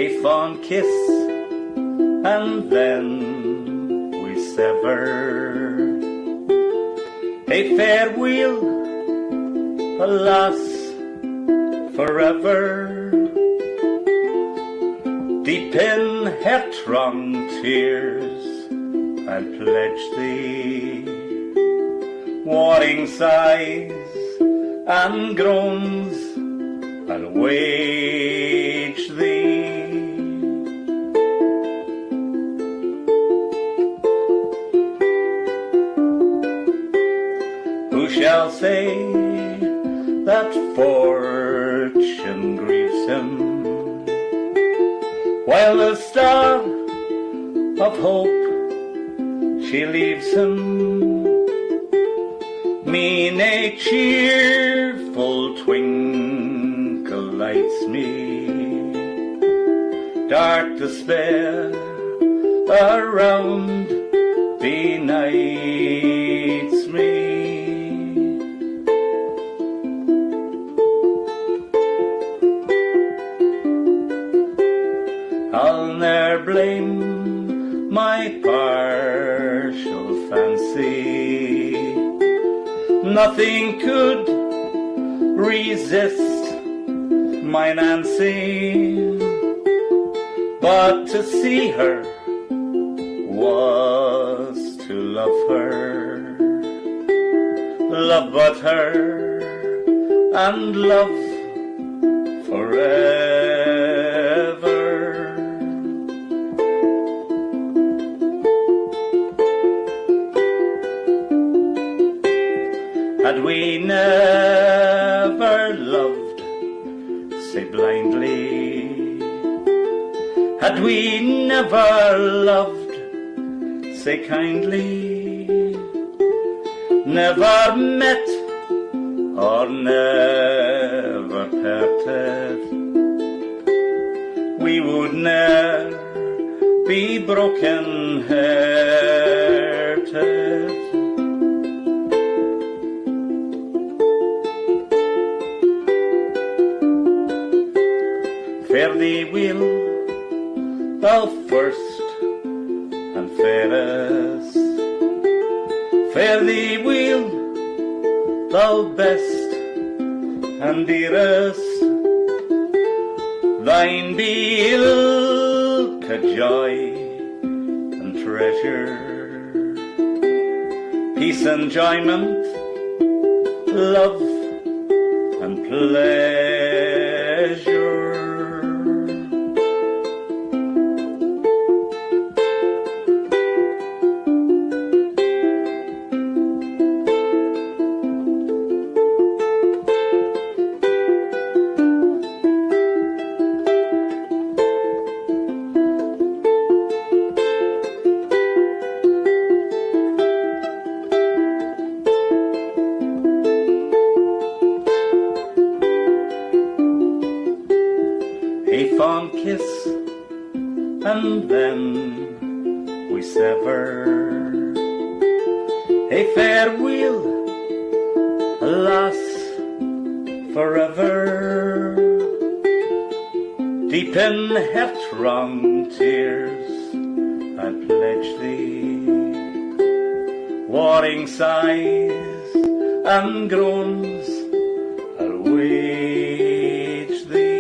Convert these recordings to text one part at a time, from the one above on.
a fond kiss, and then we sever. A farewell, alas, forever. Deep in headstrong tears I'll pledge thee, warring sighs and groans I'll wage thee. Who shall say that fortune grieves him, while the star of hope she leaves him? Mean a cheerful twinkle lights me, dark despair around benights me. I'll ne'er blame my partial fancy, nothing could resist my Nancy, but to see her was to love her, love but her, and love forever. Had we never loved, say blindly, had we never loved, say kindly, never met or never parted, we would ne'er be broken-hearted. Fare thee well, thou first and fairest. Fare thee well, thou best and dearest. Thine be ilka joy and treasure, peace, enjoyment, love and pleasure. A fond kiss, and then we sever. A farewell, alas, forever. Deep in headstrong tears I pledge thee, warring sighs and groans I'll wage thee.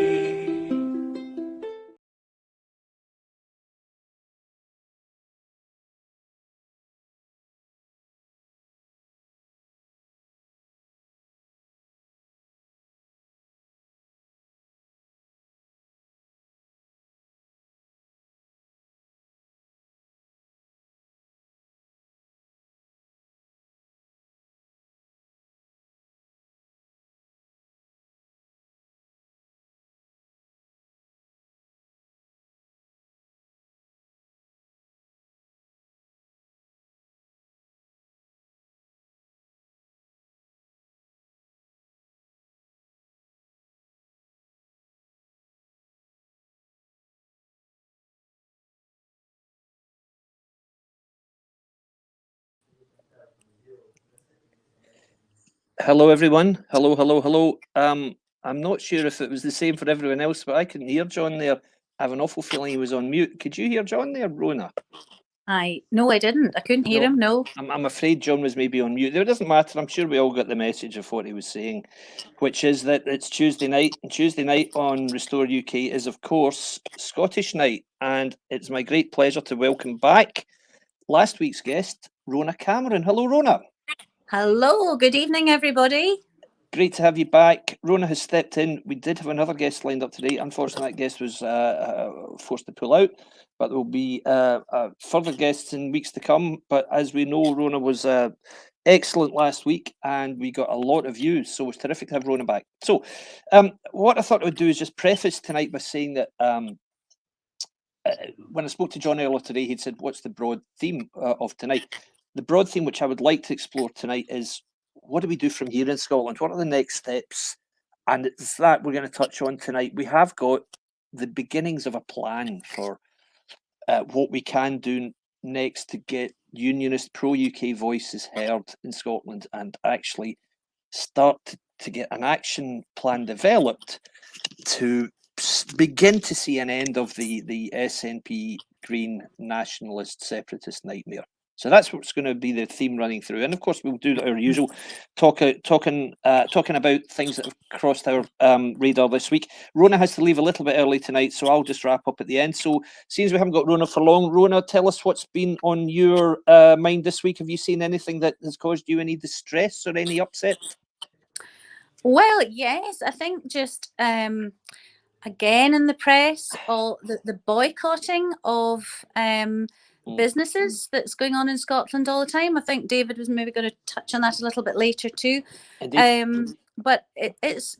Hello, everyone. Hello. I'm not sure if it was the same for everyone else, but I couldn't hear John there. I have an awful feeling he was on mute. Could you hear John there, Rona? No, I didn't. I couldn't hear him, no. I'm afraid John was maybe on mute. It doesn't matter. I'm sure we all got the message of what he was saying, which is that it's Tuesday night, and Tuesday night on Restore UK is, of course, Scottish night. And it's my great pleasure to welcome back last week's guest, Rona Cameron. Hello, Rona. Hello, good evening, everybody. Great to have you back. Rona has stepped in. We did have another guest lined up today. Unfortunately, that guest was forced to pull out, but there will be further guests in weeks to come. But as we know, Rona was excellent last week, and we got a lot of views, so it's terrific to have Rona back. So what I thought I would do is just preface tonight by saying that when I spoke to John earlier today, he'd said, what's the broad theme of tonight? The broad theme which I would like to explore tonight is, what do we do from here in Scotland? What are the next steps? And it's that we're going to touch on tonight. We have got the beginnings of a plan for what we can do next to get unionist pro-UK voices heard in Scotland and actually start to get an action plan developed to begin to see an end of the SNP Green nationalist separatist nightmare. So that's what's going to be the theme running through, and of course we'll do our usual talking about things that have crossed our radar this week. Rona has to leave a little bit early tonight, so I'll just wrap up at the end. So, since we haven't got Rona for long, Rona, tell us what's been on your mind this week. Have you seen anything that has caused you any distress or any upset? Well, yes, I think just again in the press, all the boycotting of businesses that's going on in Scotland all the time. I think David was maybe going to touch on that a little bit later too. But it is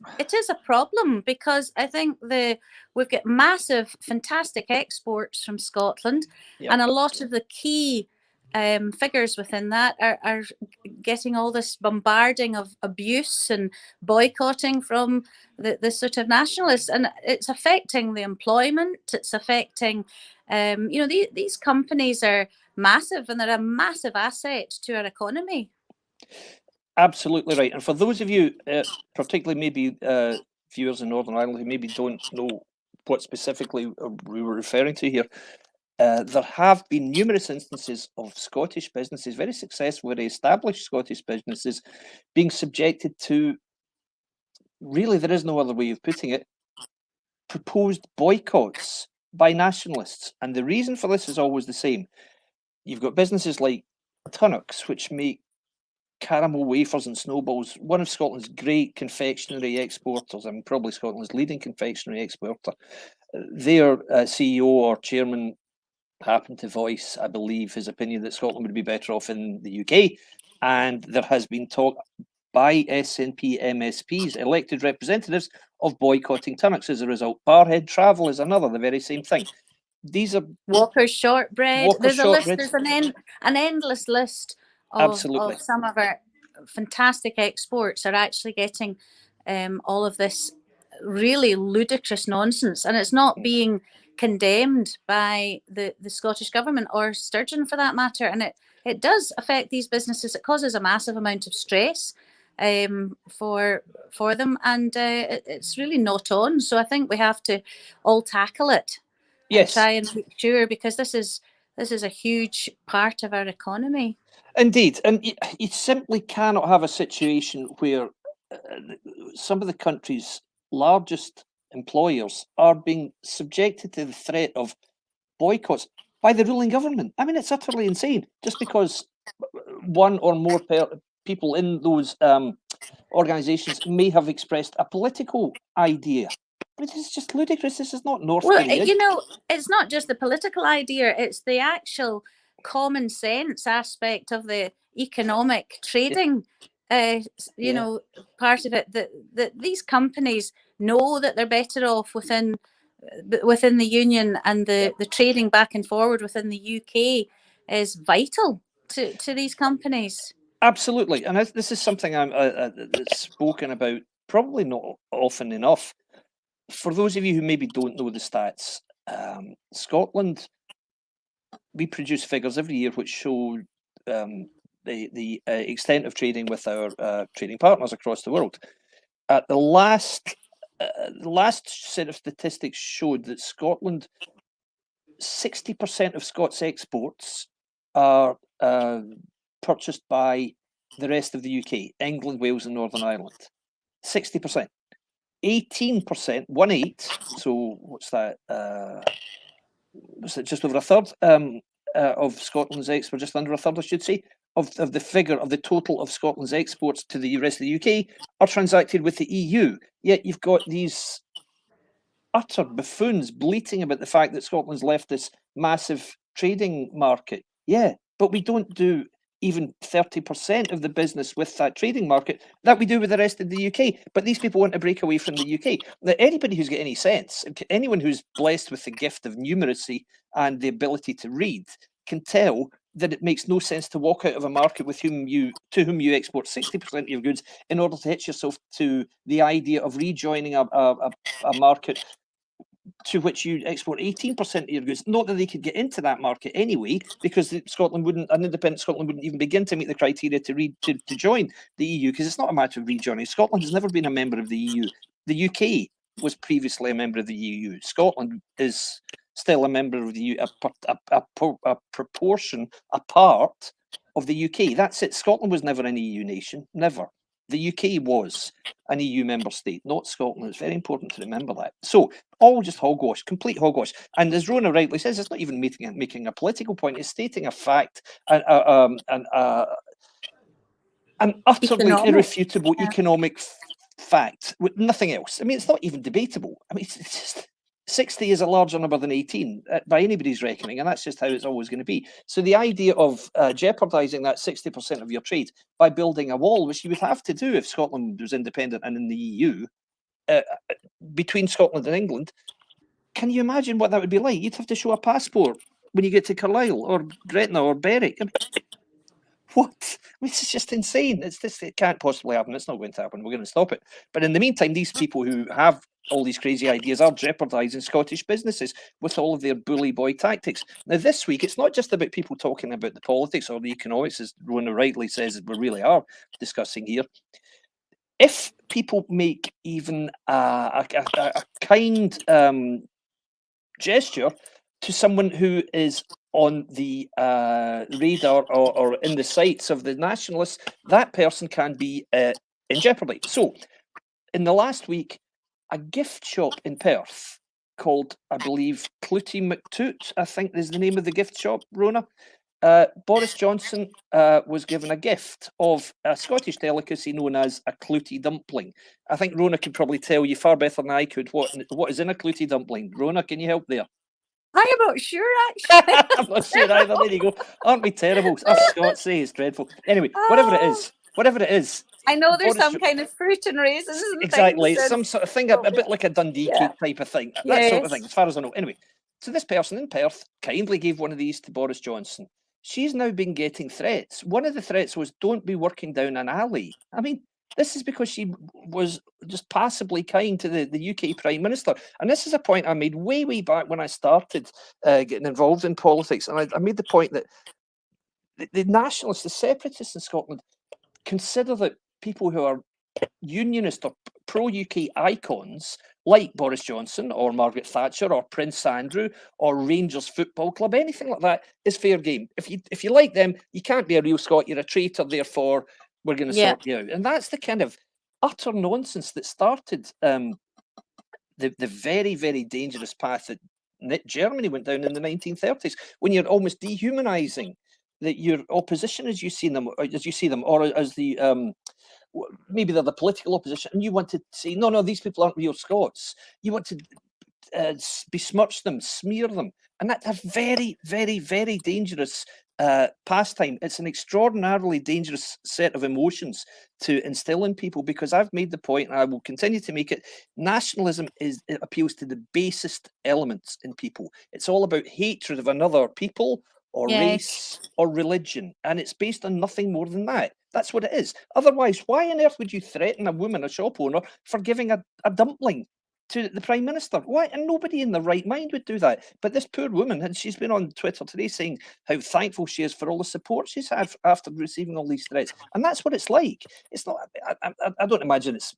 a problem because I think we've got massive, fantastic exports from Scotland, and a lot of the key figures within that are getting all this bombarding of abuse and boycotting from the sort of nationalists, and it's affecting the employment. It's affecting, these companies are massive and they're a massive asset to our economy. Absolutely right. And for those of you, particularly maybe viewers in Northern Ireland who maybe don't know what specifically we were referring to here, there have been numerous instances of Scottish businesses, very successful, very established Scottish businesses, being subjected to, really there is no other way of putting it, proposed boycotts by nationalists. And the reason for this is always the same. You've got businesses like Tunnocks, which make caramel wafers and snowballs, one of Scotland's great confectionery exporters, and probably Scotland's leading confectionery exporter. Their CEO or chairman happened to voice, I believe, his opinion that Scotland would be better off in the UK. And there has been talk by SNP MSPs, elected representatives, of boycotting Tunnocks as a result. Barhead Travel is another, the very same thing. These are Walker's Shortbread. There's a list. There's an endless list of some of our fantastic exports are actually getting all of this really ludicrous nonsense, and it's not being condemned by the Scottish government or Sturgeon for that matter. And it does affect these businesses. It causes a massive amount of stress for them, and it's really not on. So I think we have to all tackle it. Yes. And try and make sure, because this is a huge part of our economy. Indeed, and you simply cannot have a situation where some of the country's largest employers are being subjected to the threat of boycotts by the ruling government. I mean, it's utterly insane. Just because one or more people in those organisations may have expressed a political idea. But it's just ludicrous. This is not North Korea. It's not just the political idea, it's the actual common sense aspect of the economic trading part of it, that these companies know that they're better off within the union, and the trading back and forward within the UK is vital to these companies. Absolutely. And this is something that's spoken about probably not often enough. For those of you who maybe don't know the stats, Scotland, we produce figures every year which show the extent of trading with our trading partners across the world. At the last the last set of statistics showed that Scotland, 60% of Scots exports are purchased by the rest of the UK, England, Wales, and Northern Ireland. 60%. 18%, 1/8. So what's that? Was it just over a third of Scotland's exports, just under a third, I should say, of the figure of the total of Scotland's exports to the rest of the UK are transacted with the EU. Yet you've got these utter buffoons bleating about the fact that Scotland's left this massive trading market. Yeah, but we don't do even 30% of the business with that trading market that we do with the rest of the UK. But these people want to break away from the UK. Now, anybody who's got any sense, anyone who's blessed with the gift of numeracy and the ability to read, can tell that it makes no sense to walk out of a market to whom you export 60% of your goods in order to hitch yourself to the idea of rejoining a market to which you export 18% of your goods. Not that they could get into that market anyway, because an independent Scotland wouldn't even begin to meet the criteria to join the EU, because it's not a matter of rejoining. Scotland has never been a member of the EU. The UK was previously a member of the EU. Scotland is still a member of the EU, a proportion, a part of the UK. That's it. Scotland was never an EU nation, never. The UK was an EU member state, not Scotland. It's very important to remember that. So, all just hogwash, complete hogwash. And as Rona rightly says, it's not even making a political point. It's stating a fact, an utterly irrefutable economic fact with nothing else. I mean, it's not even debatable. I mean, it's just 60 is a larger number than 18 by anybody's reckoning, and that's just how it's always going to be. So the idea of jeopardising that 60% of your trade by building a wall, which you would have to do if Scotland was independent and in the EU, between Scotland and England, can you imagine what that would be like? You'd have to show a passport when you get to Carlisle or Gretna or Berwick. I mean, what? I mean, this is just insane. It can't possibly happen. It's not going to happen. We're going to stop it. But in the meantime, these people who have all these crazy ideas are jeopardising Scottish businesses with all of their bully boy tactics. Now, this week, it's not just about people talking about the politics or the economics, as Rona rightly says, we really are discussing here. If people make even a kind gesture to someone who is on the radar or in the sights of the nationalists, that person can be in jeopardy. So, in the last week, a gift shop in Perth called, I believe, Clootie McToot, I think is the name of the gift shop, Rona. Boris Johnson was given a gift of a Scottish delicacy known as a Clootie dumpling. I think Rona could probably tell you far better than I could what is in a Clootie dumpling. Rona, can you help there? I'm not sure, actually. I'm not sure either. There you go. Aren't we terrible? Us Scots say it's dreadful. Anyway, whatever it is. I know there's some kind of fruit and raisins and exactly. things. It's some sort of thing, a bit like a Dundee cake type of thing. That sort of thing, as far as I know. Anyway, so this person in Perth kindly gave one of these to Boris Johnson. She's now been getting threats. One of the threats was, don't be working down an alley. I mean, this is because she was just passably kind to the UK Prime Minister. And this is a point I made way back when I started getting involved in politics. And I made the point that the nationalists, the separatists in Scotland, consider that people who are unionist or pro-UK icons like Boris Johnson or Margaret Thatcher or Prince Andrew or Rangers Football Club, anything like that is fair game. If you like them, you can't be a real Scot, you're a traitor, therefore we're going to sort you out. And that's the kind of utter nonsense that started the very, very dangerous path that Germany went down in the 1930s, when you're almost dehumanizing your opposition as you see them, or as the maybe they're the political opposition, and you want to say, no, these people aren't real Scots. You want to besmirch them, smear them, and that's a very, very, very dangerous pastime. It's an extraordinarily dangerous set of emotions to instill in people, because I've made the point, and I will continue to make it, nationalism it appeals to the basest elements in people. It's all about hatred of another people or race or religion, and it's based on nothing more than that. That's what it is. Otherwise, why on earth would you threaten a woman, a shop owner, for giving a dumpling to the Prime Minister? Why? And nobody in their right mind would do that. But this poor woman, and she's been on Twitter today saying how thankful she is for all the support she's had after receiving all these threats. And that's what it's like. It's not, I don't imagine it's,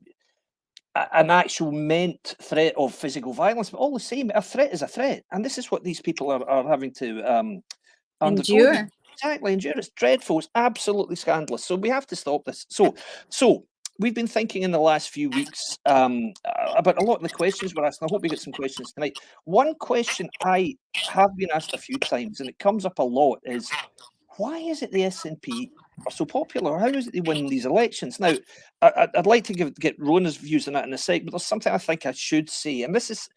an actual meant threat of physical violence, but all the same, a threat is a threat, and this is what these people are having to undergo. Endure. Exactly, endure. It's dreadful. It's absolutely scandalous. So we have to stop this. So we've been thinking in the last few weeks about a lot of the questions we're asking. I hope we get some questions tonight. One question I have been asked a few times, and it comes up a lot, is why is it the SNP are so popular? How is it they win these elections? Now, I'd like to get Rona's views on that in a sec, but there's something I think I should say, and this is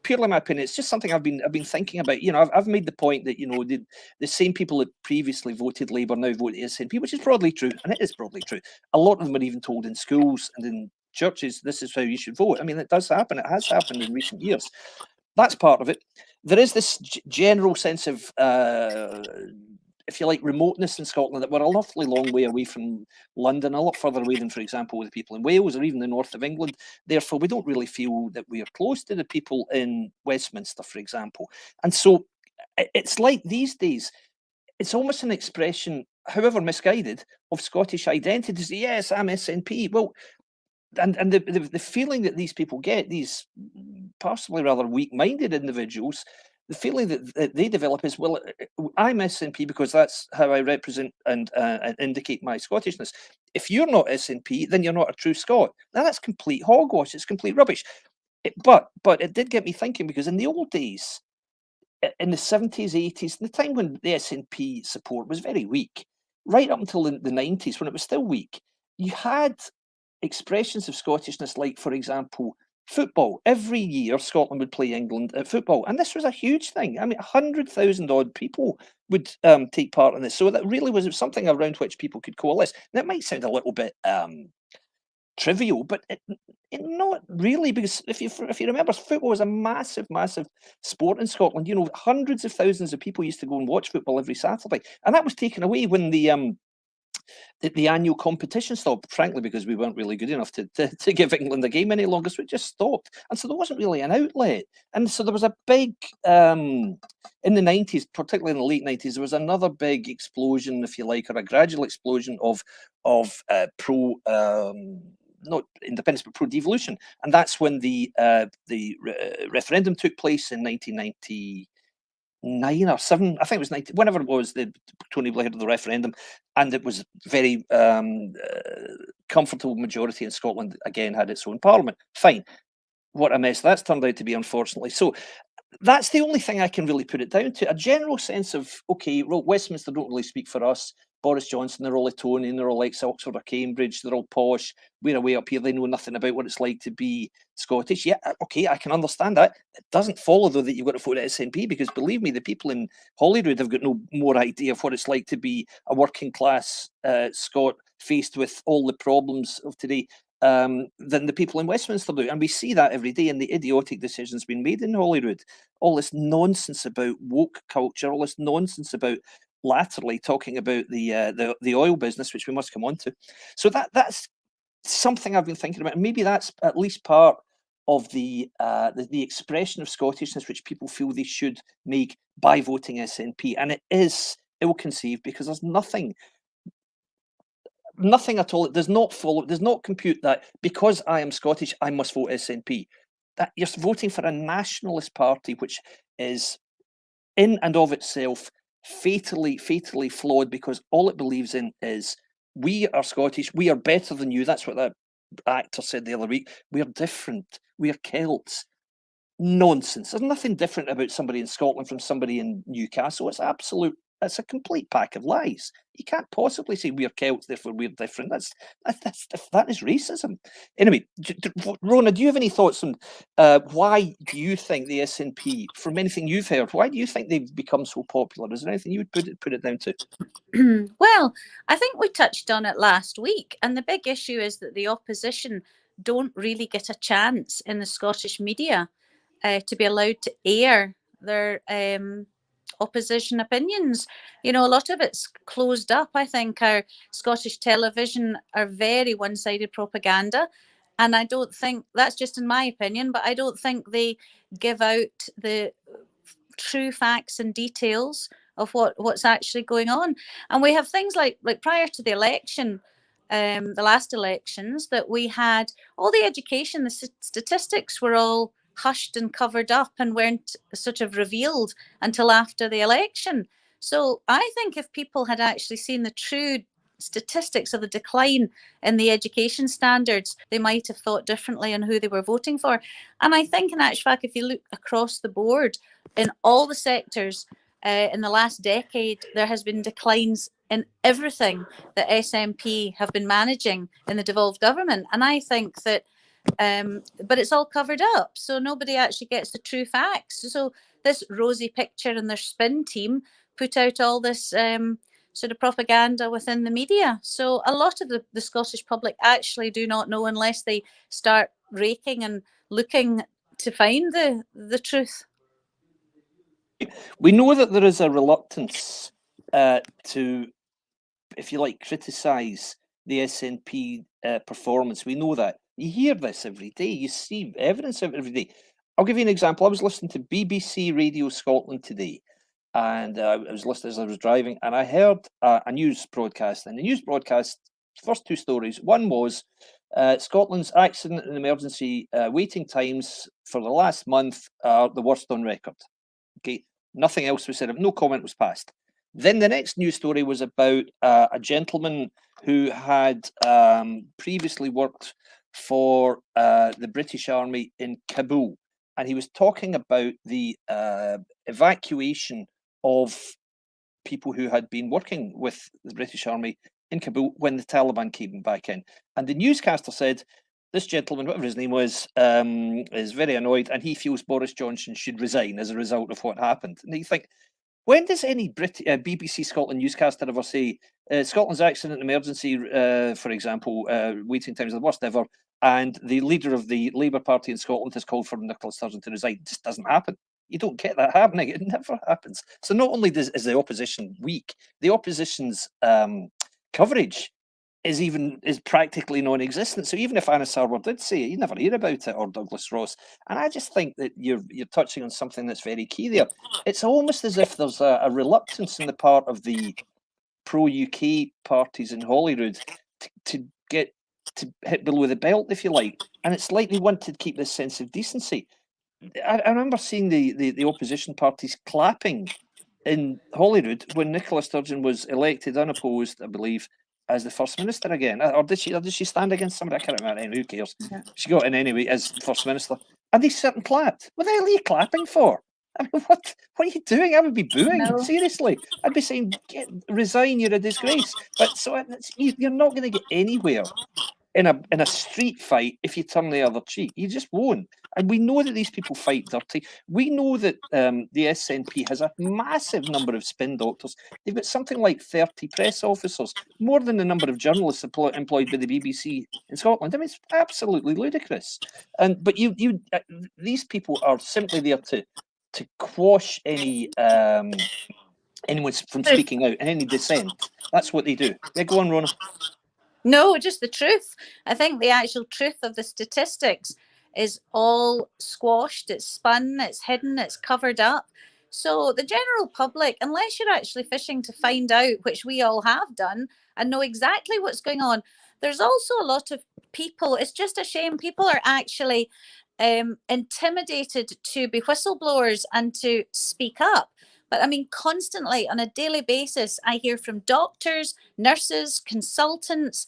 purely my opinion. It's just something I've been thinking about. You know, I've made the point that, you know, the same people that previously voted Labour now vote SNP, which is broadly true, and it is broadly true. A lot of them are even told in schools and in churches, this is how you should vote. I mean, it does happen. It has happened in recent years. That's part of it. There is this general sense of if you like, remoteness in Scotland, that we're an awfully long way away from London, a lot further away than, for example, the people in Wales or even the north of England. Therefore, we don't really feel that we are close to the people in Westminster, for example. And so it's like these days, it's almost an expression, however misguided, of Scottish identity to say, yes, I'm SNP. Well, and the feeling that these people get, these possibly rather weak-minded individuals, the feeling that they develop is, well, I'm SNP because that's how I represent and indicate my Scottishness. If you're not SNP, then you're not a true Scot. Now, that's complete hogwash. It's complete rubbish. But it did get me thinking, because in the old days, in the 70s, 80s, the time when the SNP support was very weak, right up until the 90s, when it was still weak, you had expressions of Scottishness, like, for example, football. Every year, Scotland would play England at football, and this was a huge thing. I mean, 100,000 odd people would take part in this, so that really was something around which people could coalesce. And it might sound a little bit trivial, but it not really, because if you remember, football was a massive sport in Scotland. You know, hundreds of thousands of people used to go and watch football every Saturday, and that was taken away when the annual competition stopped, frankly, because we weren't really good enough to give England a game any longer, so it just stopped. And so there wasn't really an outlet. And so there was a big, in the 90s, particularly in the late 90s, there was another big explosion, if you like, or a gradual explosion of pro, not independence, but pro-devolution. And that's when the referendum took place in 1990. 9 or 7, I think it was 90, whenever it was, the Tony Blair had the referendum, and it was very comfortable majority in Scotland, again, had its own parliament. Fine. What a mess that's turned out to be, unfortunately. So that's the only thing I can really put it down to. A general sense of, okay, well, Westminster don't really speak for us. Boris Johnson, they're all Etonian, they're all ex-Oxford or Cambridge, they're all posh. We're away up here, they know nothing about what it's like to be Scottish. Yeah, okay, I can understand that. It doesn't follow, though, that you've got to vote at SNP, because believe me, the people in Holyrood have got no more idea of what it's like to be a working class Scot faced with all the problems of today than the people in Westminster do. And we see that every day in the idiotic decisions being made in Holyrood. All this nonsense about woke culture, all this nonsense about latterly talking about the oil business, which we must come on to. So that's something I've been thinking about. And maybe that's at least part of the expression of Scottishness which people feel they should make by voting SNP. And it is ill-conceived, because there's nothing at all. It does not follow, it does not compute that because I am Scottish, I must vote SNP. That you're voting for a nationalist party, which is in and of itself fatally flawed, because all it believes in is, we are Scottish, we are better than you. That's what that actor said the other week. We are different, we are Celts. Nonsense. There's nothing different about somebody in Scotland from somebody in Newcastle. It's a complete pack of lies. You can't possibly say we're Celts, therefore we're different. That is racism. Anyway, Rona, do you have any thoughts on why do you think the SNP, from anything you've heard, why do you think they've become so popular? Is there anything you would put it down to? Well, I think we touched on it last week, and the big issue is that the opposition don't really get a chance in the Scottish media to be allowed to air their opposition opinions. You know, a lot of it's closed up. I think our Scottish television are very one-sided propaganda, and I don't think, that's just in my opinion, but I don't think they give out the true facts and details of what's actually going on. And we have things like prior to the election, the last elections, that we had all the education, the statistics were all hushed and covered up and weren't sort of revealed until after the election. So I think if people had actually seen the true statistics of the decline in the education standards, they might have thought differently on who they were voting for. And I think in actual fact, if you look across the board in all the sectors in the last decade, there has been declines in everything that SNP have been managing in the devolved government. And I think that but it's all covered up, so nobody actually gets the true facts. So this rosy picture and their spin team put out all this sort of propaganda within the media. So a lot of the Scottish public actually do not know unless they start raking and looking to find the truth. We know that there is a reluctance to, if you like, criticise the SNP performance. We know that. You hear this every day. You see evidence of it every day. I'll give you an example. I was listening to BBC Radio Scotland today, and I was listening as I was driving, and I heard a news broadcast. And the news broadcast, first two stories. One was Scotland's accident and emergency waiting times for the last month are the worst on record. Okay, nothing else was said. No comment was passed. Then the next news story was about a gentleman who had previously worked for the British Army in Kabul, and he was talking about the evacuation of people who had been working with the British Army in Kabul when the Taliban came back in. And the newscaster said, this gentleman, whatever his name was, is very annoyed, and he feels Boris Johnson should resign as a result of what happened. And you think, when does any BBC Scotland newscaster ever say Scotland's accident and emergency, for example, waiting times are the worst ever, and the leader of the Labour Party in Scotland has called for Nicola Sturgeon to resign? It just doesn't happen. You don't get that happening. It never happens. So not only is the opposition weak, the opposition's coverage is practically non-existent. So even if Anna Sarwar did say it, you never hear about it, or Douglas Ross. And I just think that you're touching on something that's very key there. It's almost as if there's a reluctance on the part of the pro-UK parties in Holyrood to get to hit below the belt, if you like. And it's like they want to keep this sense of decency. I remember seeing the opposition parties clapping in Holyrood when Nicola Sturgeon was elected unopposed, I believe, as the First Minister again. Or did she stand against somebody? I can't remember. Anyway, who cares? Yeah. She got in anyway as First Minister. And they sat and clapped. What the hell are you clapping for? I mean, what are you doing? I would be booing. No. Seriously. I'd be saying, resign, you're a disgrace. But so you're not going to get anywhere in a street fight if you turn the other cheek. You just won't. And we know that these people fight dirty. We know that the SNP has a massive number of spin doctors. They've got something like 30 press officers, more than the number of journalists employed by the BBC in Scotland. I mean, it's absolutely ludicrous. But these people are simply there to quash any anyone from speaking out and any dissent. That's what they do. Yeah, go on, Rona. No, just the truth. I think the actual truth of the statistics is all squashed, it's spun, it's hidden, it's covered up. So the general public, unless you're actually fishing to find out, which we all have done, and know exactly what's going on, there's also a lot of people, it's just a shame, people are actually intimidated to be whistleblowers and to speak up. But I mean, constantly on a daily basis, I hear from doctors, nurses, consultants,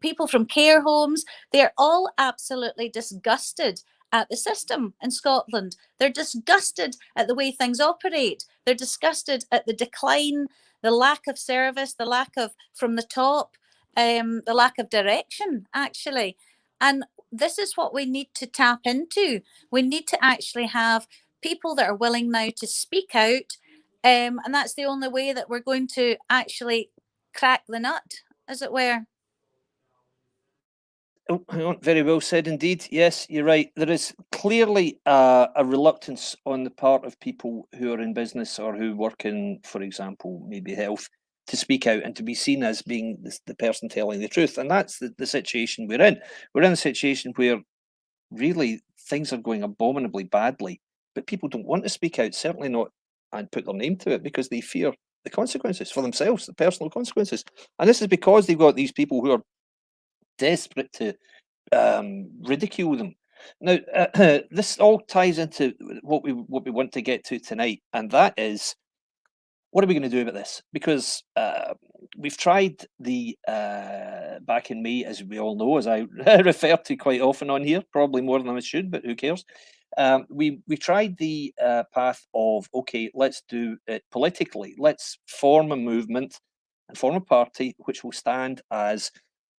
people from care homes. They're all absolutely disgusted at the system in Scotland. They're disgusted at the way things operate. They're disgusted at the decline, the lack of service, the lack of from the top, the lack of direction, actually. And this is what we need to tap into. We need to actually have people that are willing now to speak out. And that's the only way that we're going to actually crack the nut, as it were. Oh, very well said indeed. Yes, you're right. There is clearly a reluctance on the part of people who are in business or who work in, for example, maybe health, to speak out and to be seen as being the person telling the truth. And that's the situation we're in. We're in a situation where really things are going abominably badly, but people don't want to speak out, certainly not and put their name to it, because they fear the consequences for themselves, the personal consequences. And this is because they've got these people who are desperate to ridicule them. Now, this all ties into what we want to get to tonight, and that is, what are we going to do about this? Because we've tried the back in May, as we all know, as I refer to quite often on here, probably more than I should, but who cares? We tried the path of, okay, let's do it politically. Let's form a movement and form a party which will stand as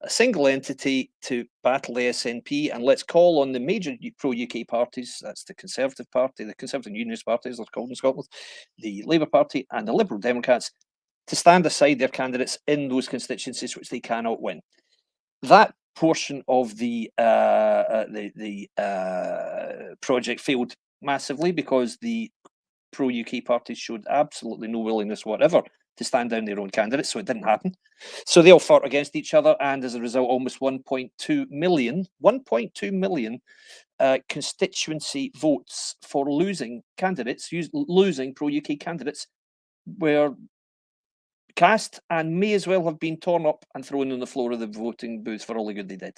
a single entity to battle the SNP, and let's call on the major pro-UK parties, that's the Conservative Party, the Conservative Unionist Party, as they're called in Scotland, the Labour Party and the Liberal Democrats, to stand aside their candidates in those constituencies which they cannot win. That portion of the project failed massively because the pro-UK parties showed absolutely no willingness whatever to stand down their own candidates, so it didn't happen. So they all fought against each other, and as a result, almost 1.2 million constituency votes for losing candidates, losing pro-UK candidates, were cast and may as well have been torn up and thrown on the floor of the voting booth for all the good they did.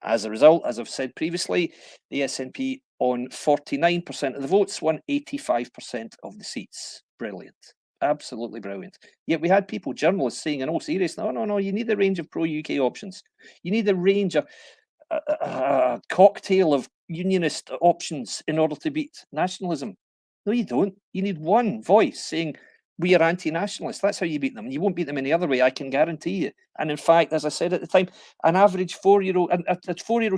As a result, as I've said previously, the SNP on 49% of the votes won 85% of the seats. Brilliant. Absolutely brilliant. Yet we had people, journalists, saying in all seriousness, no, you need a range of pro-UK options. You need a range of a cocktail of unionist options in order to beat nationalism. No, you don't. You need one voice saying, we are anti-nationalists. That's how you beat them. You won't beat them any other way, I can guarantee you. And in fact, as I said at the time, an average four-year-old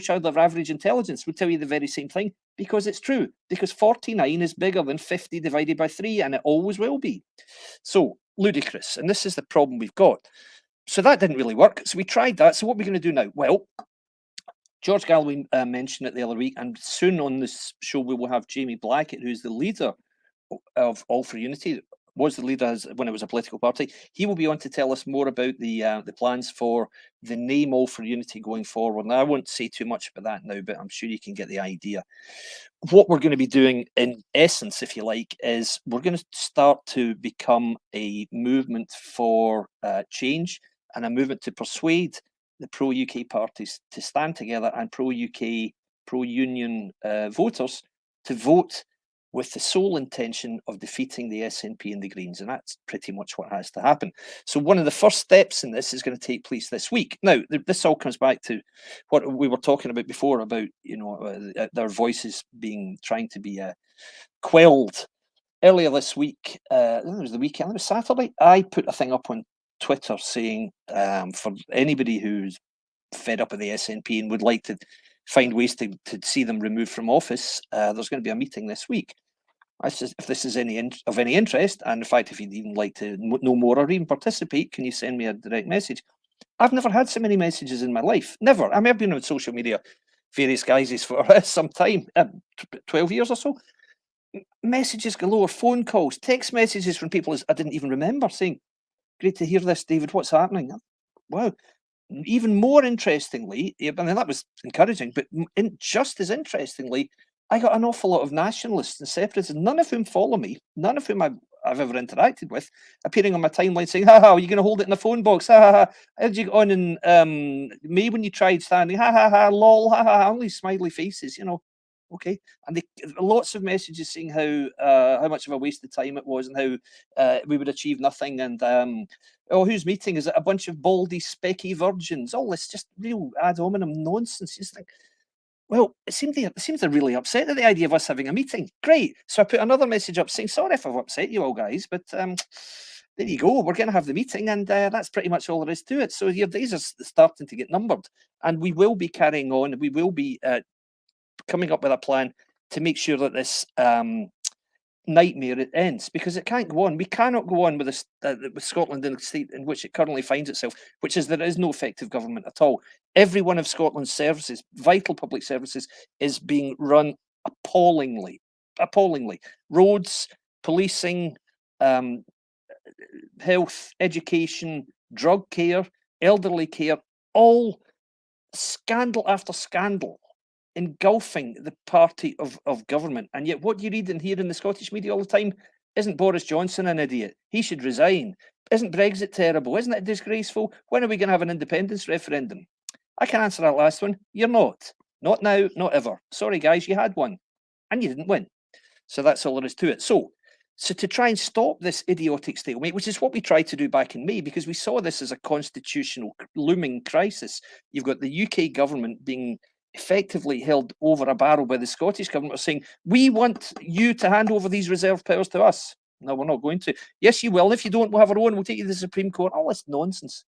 child of average intelligence would tell you the very same thing, because it's true. Because 49 is bigger than 50 divided by 3, and it always will be. So, ludicrous. And this is the problem we've got. So that didn't really work. So we tried that. So what are we going to do now? Well, George Galloway mentioned it the other week, and soon on this show we will have Jamie Blackett, who's the leader of All for Unity, was the leader when it was a political party. He will be on to tell us more about the plans for the name All for Unity going forward. And I won't say too much about that now, but I'm sure you can get the idea. What we're going to be doing, in essence, if you like, is we're going to start to become a movement for change and a movement to persuade the pro-UK parties to stand together and pro-UK, pro-union voters to vote with the sole intention of defeating the SNP and the Greens. And that's pretty much what has to happen. So one of the first steps in this is going to take place this week. Now, this all comes back to what we were talking about before about, their voices trying to be quelled. Earlier this week, it was the weekend, it was Saturday, I put a thing up on Twitter saying, for anybody who's fed up with the SNP and would like to find ways to see them removed from office, there's going to be a meeting this week. I said, if this is of any interest, and in fact, if you'd even like to know more or even participate, can you send me a direct message? I've never had so many messages in my life. Never. I mean, I've been on social media, various guises for some time, 12 years or so. Messages galore, phone calls, text messages from people I didn't even remember saying, great to hear this, David, what's happening? Wow. Even more interestingly, I mean, that was encouraging, but just as interestingly, I got an awful lot of nationalists and separatists, none of whom follow me, none of whom I've ever interacted with, appearing on my timeline saying, are you going to hold it in the phone box? How did you get on in May when you tried standing? Lol, only smiley faces, Okay, and lots of messages saying how much of a waste of time it was and how we would achieve nothing, and whose meeting is it? A bunch of baldy, specky virgins. All this just real ad hominem nonsense. You just think, well, it seems they're really upset at the idea of us having a meeting. Great. So I put another message up saying, sorry if I've upset you all, guys, but there you go. We're going to have the meeting, and that's pretty much all there is to it. So your days are starting to get numbered, and we will be carrying on. We will be coming up with a plan to make sure that this nightmare it ends, because it can't go on. We cannot go on with this with Scotland in the state in which it currently finds itself, which is there is no effective government at all. Every one of Scotland's services, vital public services, is being run appallingly. Roads, policing, health, education, drug care, elderly care, all scandal after scandal engulfing the party of government. And yet what you read and hear in the Scottish media all the time, isn't Boris Johnson an idiot? He should resign. Isn't Brexit terrible? Isn't it disgraceful? When are we going to have an independence referendum? I can answer that last one. You're not. Not now, not ever. Sorry, guys, you had one and you didn't win. So that's all there is to it. So to try and stop this idiotic stalemate, which is what we tried to do back in May, because we saw this as a constitutional looming crisis. You've got the UK government being effectively held over a barrel by the Scottish government, saying, we want you to hand over these reserve powers to us. No, we're not going to. Yes, you will. And if you don't, we'll have our own. We'll take you to the Supreme Court. All this nonsense.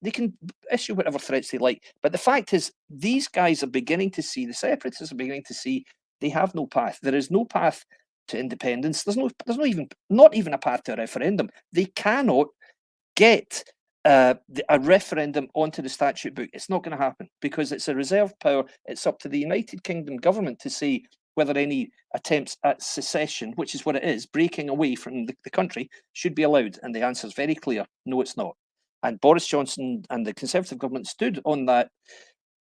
They can issue whatever threats they like. But the fact is, these guys are beginning to see, the separatists are beginning to see, they have no path. There is no path to independence. There's not even a path to a referendum. They cannot get a referendum onto the statute book. It's not going to happen because it's a reserve power. It's up to the United Kingdom government to say whether any attempts at secession, which is what it is, breaking away from the country, should be allowed. And the answer is very clear. No, it's not. And Boris Johnson and the Conservative government stood on that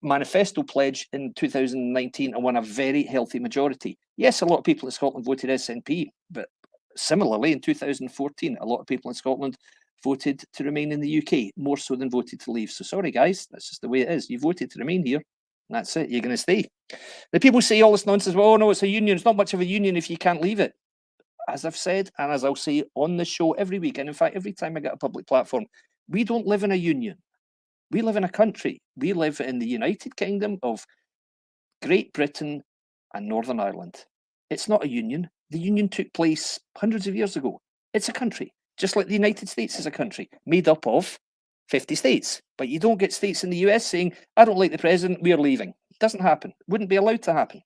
manifesto pledge in 2019 and won a very healthy majority. Yes, a lot of people in Scotland voted SNP, but similarly in 2014, a lot of people in Scotland voted to remain in the UK, more so than voted to leave. So sorry, guys, that's just the way it is. You voted to remain here. That's it. You're going to stay. The people say all this nonsense. Well, oh no, it's a union. It's not much of a union if you can't leave it. As I've said, and as I'll say on the show every week, and in fact, every time I get a public platform, we don't live in a union. We live in a country. We live in the United Kingdom of Great Britain and Northern Ireland. It's not a union. The union took place hundreds of years ago. It's a country, just like the United States is a country made up of 50 states. But you don't get states in the US saying, I don't like the president, we're leaving. It doesn't happen. Wouldn't be allowed to happen.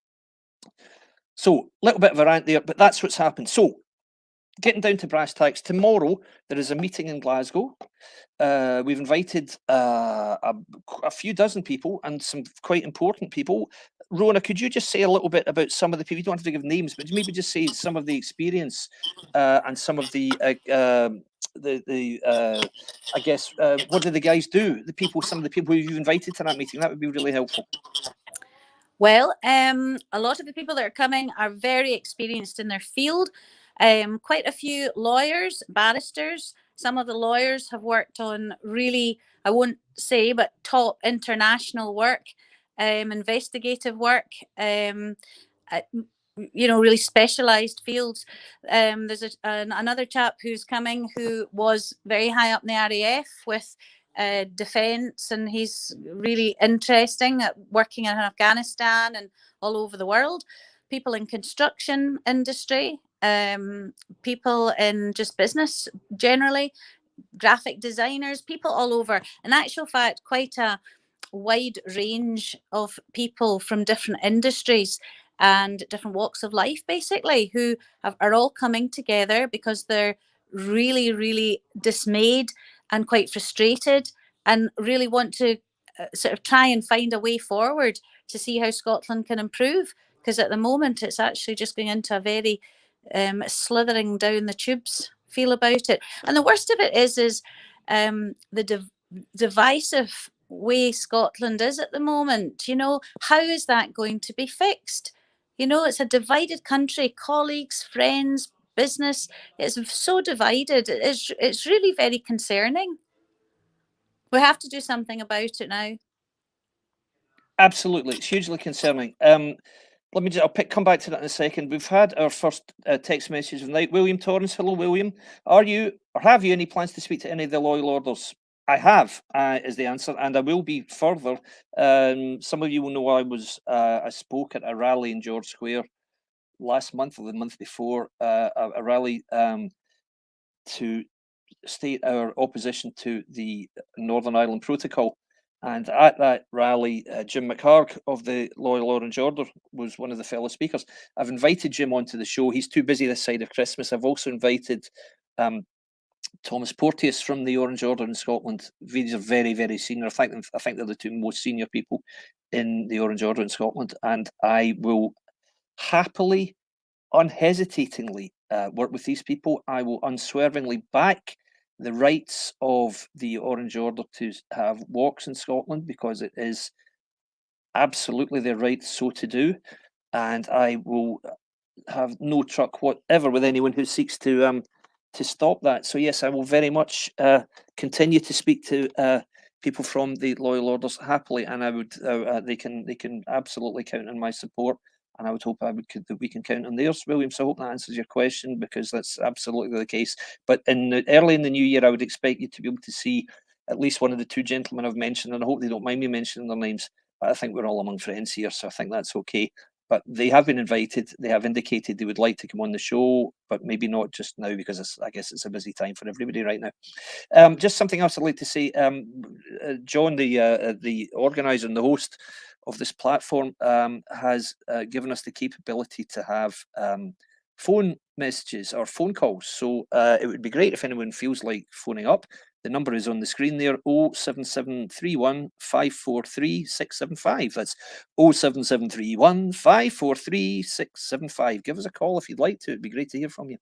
So, a little bit of a rant there, but that's what's happened. So, getting down to brass tacks, tomorrow there is a meeting in Glasgow. We've invited a few dozen people and some quite important people. Rona, could you just say a little bit about some of the people? You don't have to give names, but maybe just say some of the experience and some of the I guess, what do the guys do? Some of the people who you've invited to that meeting. That would be really helpful. Well, a lot of the people that are coming are very experienced in their field. Quite a few lawyers, barristers. Some of the lawyers have worked on really, I won't say, but top international work, investigative work, really specialized fields. There's another chap who's coming who was very high up in the RAF with defense, and he's really interesting at working in Afghanistan and all over the world. People in construction industry, people in just business generally, graphic designers, people all over. In actual fact, quite a wide range of people from different industries and different walks of life, basically, who are all coming together because they're really, really dismayed and quite frustrated and really want to sort of try and find a way forward to see how Scotland can improve. Because at the moment, it's actually just going into a very slithering down the tubes feel about it. And the worst of it is the divisive way Scotland is at the moment. How is that going to be fixed? It's a divided country, colleagues, friends, business. It's so divided. It's really very concerning. We have to do something about it now. Absolutely. It's hugely concerning. I'll come back to that in a second. We've had our first text message of the night. William Torrance. Hello, William. Have you any plans to speak to any of the loyal orders? I have, is the answer, and I will be further. Some of you will know I spoke at a rally in George Square last month or the month before, a rally to state our opposition to the Northern Ireland Protocol. And at that rally, Jim McHarg of the Loyal Orange Order was one of the fellow speakers. I've invited Jim onto the show. He's too busy this side of Christmas. I've also invited Thomas Porteous from the Orange Order in Scotland. These are very, very senior. I think they're the two most senior people in the Orange Order in Scotland. And I will happily, unhesitatingly work with these people. I will unswervingly back the rights of the Orange Order to have walks in Scotland, because it is absolutely their right so to do. And I will have no truck whatever with anyone who seeks to stop that. So yes, I will very much continue to speak to people from the loyal orders happily, and I would they can absolutely count on my support, and I would hope that we can count on theirs, William. So I hope that answers your question, because that's absolutely the case. But early in the new year, I would expect you to be able to see at least one of the two gentlemen I've mentioned, and I hope they don't mind me mentioning their names. But I think we're all among friends here, so I think that's okay. But they have been invited. They have indicated they would like to come on the show, but maybe not just now, because I guess it's a busy time for everybody right now. Just something else I'd like to say. John, the organizer and the host of this platform, has given us the capability to have phone messages or phone calls. So it would be great if anyone feels like phoning up. The number is on the screen there, 07731 543 675. That's 07731 543 675. Give us a call if you'd like to. It'd be great to hear from you.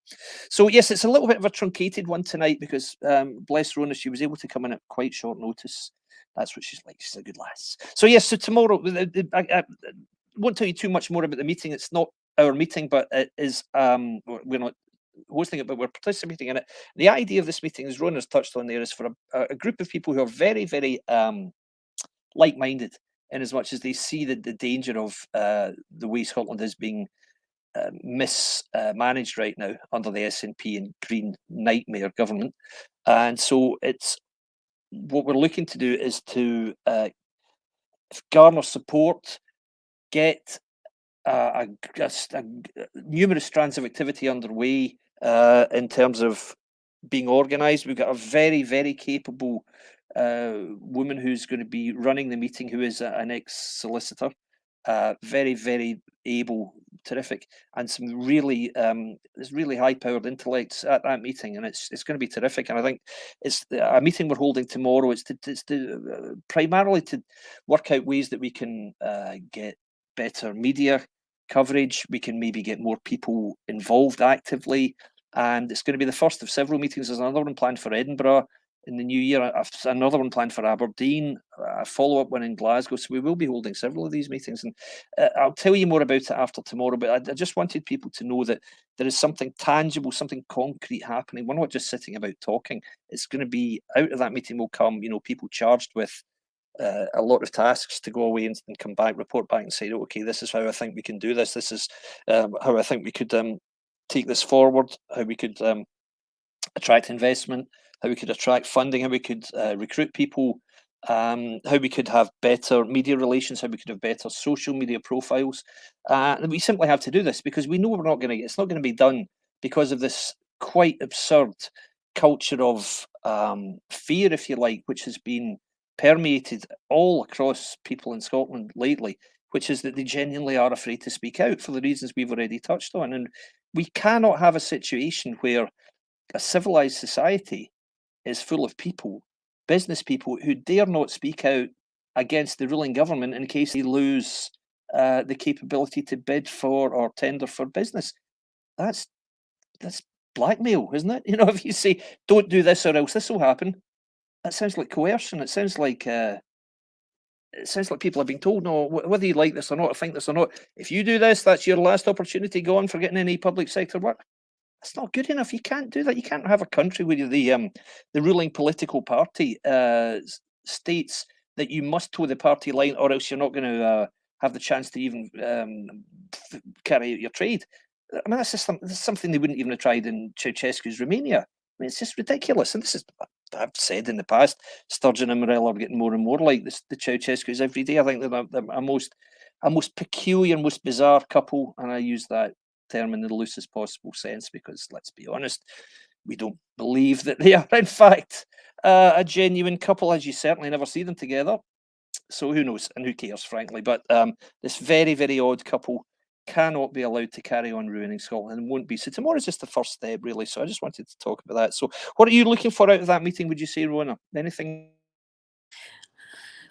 So yes, it's a little bit of a truncated one tonight, because bless Rona, she was able to come in at quite short notice. That's what she's like. She's a good lass. So yes, so tomorrow, I won't tell you too much more about the meeting. It's not our meeting, but it is, we're not hosting it, but we're participating in it. The idea of this meeting, as Rona's touched on there, is for a group of people who are very, very like-minded, in as much as they see the danger of the way Scotland is being mismanaged right now under the SNP and Green nightmare government. And so it's what we're looking to do is to garner support, get numerous strands of activity underway in terms of being organised. We've got a very, very capable woman who's going to be running the meeting, who is an ex-solicitor, very, very able, terrific, and some really there's really high-powered intellects at that meeting, and it's going to be terrific. And I think it's a meeting we're holding tomorrow. It's to primarily to work out ways that we can get better media coverage. We can maybe get more people involved actively, and it's going to be the first of several meetings. There's another one planned for Edinburgh in the new year, another one planned for Aberdeen, a follow-up one in Glasgow. So we will be holding several of these meetings, and I'll tell you more about it after tomorrow. But I just wanted people to know that there is something tangible, something concrete happening. We're not just sitting about talking. It's going to be, out of that meeting will come, people charged with a lot of tasks to go away and come back, report back and say, okay, this is how I think we can do this. This is how I think we could take this forward, how we could attract investment, how we could attract funding, how we could recruit people, how we could have better media relations, how we could have better social media profiles. And we simply have to do this, because we know we're not going to, it's not going to be done because of this quite absurd culture of fear, if you like, which has been permeated all across people in Scotland lately, which is that they genuinely are afraid to speak out for the reasons we've already touched on. And we cannot have a situation where a civilized society is full of people, business people, who dare not speak out against the ruling government in case they lose the capability to bid for or tender for business. That's blackmail, isn't it? If you say, don't do this or else this will happen, that sounds like coercion. It sounds like people are being told, no, whether you like this or not, or think this or not, if you do this, that's your last opportunity gone for getting any public sector work. That's not good enough. You can't do that. You can't have a country where the ruling political party states that you must toe the party line, or else you're not going to have the chance to even carry out your trade. I mean, that's just something they wouldn't even have tried in Ceausescu's Romania. I mean, it's just ridiculous. And this is, I've said in the past, Sturgeon and Morell are getting more and more like the Ceausescu's every day. I think they're a most peculiar, most bizarre couple, and I use that term in the loosest possible sense, because let's be honest, we don't believe that they are in fact a genuine couple, as you certainly never see them together. So who knows, and who cares, frankly. But this very, very odd couple cannot be allowed to carry on ruining Scotland, and won't be. So tomorrow's just the first step, really. So I just wanted to talk about that. So what are you looking for out of that meeting, would you say, Rona? Anything?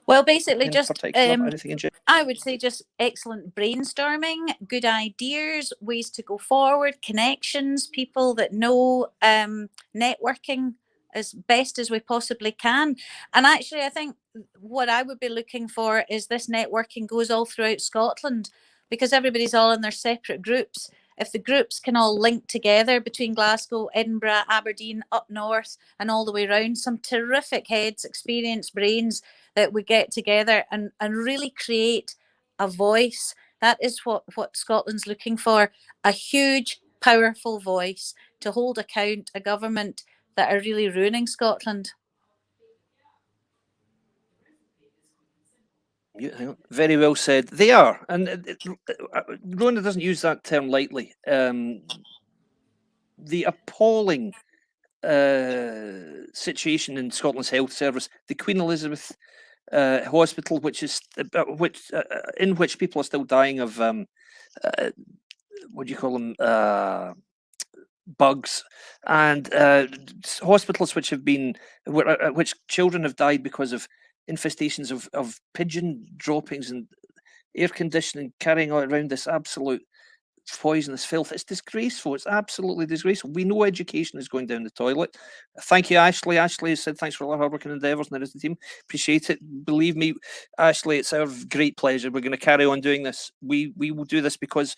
Well, basically, just anything in general? I would say just excellent brainstorming, good ideas, ways to go forward, connections, people that know, networking as best as we possibly can. And actually, I think what I would be looking for is this networking goes all throughout Scotland, because everybody's all in their separate groups. if the groups can all link together between Glasgow, Edinburgh, Aberdeen, up north and all the way around, some terrific heads, experienced brains that we get together and really create a voice. That is what Scotland's looking for, a huge, powerful voice to hold account a government that are really ruining Scotland. Yeah, very well said. They are, and Rona doesn't use that term lightly. The appalling situation in Scotland's health service, the Queen Elizabeth Hospital, in which people are still dying of what do you call them, bugs, and hospitals which have been which children have died because of infestations of pigeon droppings and air conditioning carrying around this absolute poisonous filth. It's disgraceful. It's absolutely disgraceful. We know education is going down the toilet. Thank you, Ashley. Ashley said thanks for all our hard work and endeavours, and the rest of the team. Appreciate it. Believe me, Ashley, it's our great pleasure. We're going to carry on doing this. We will do this because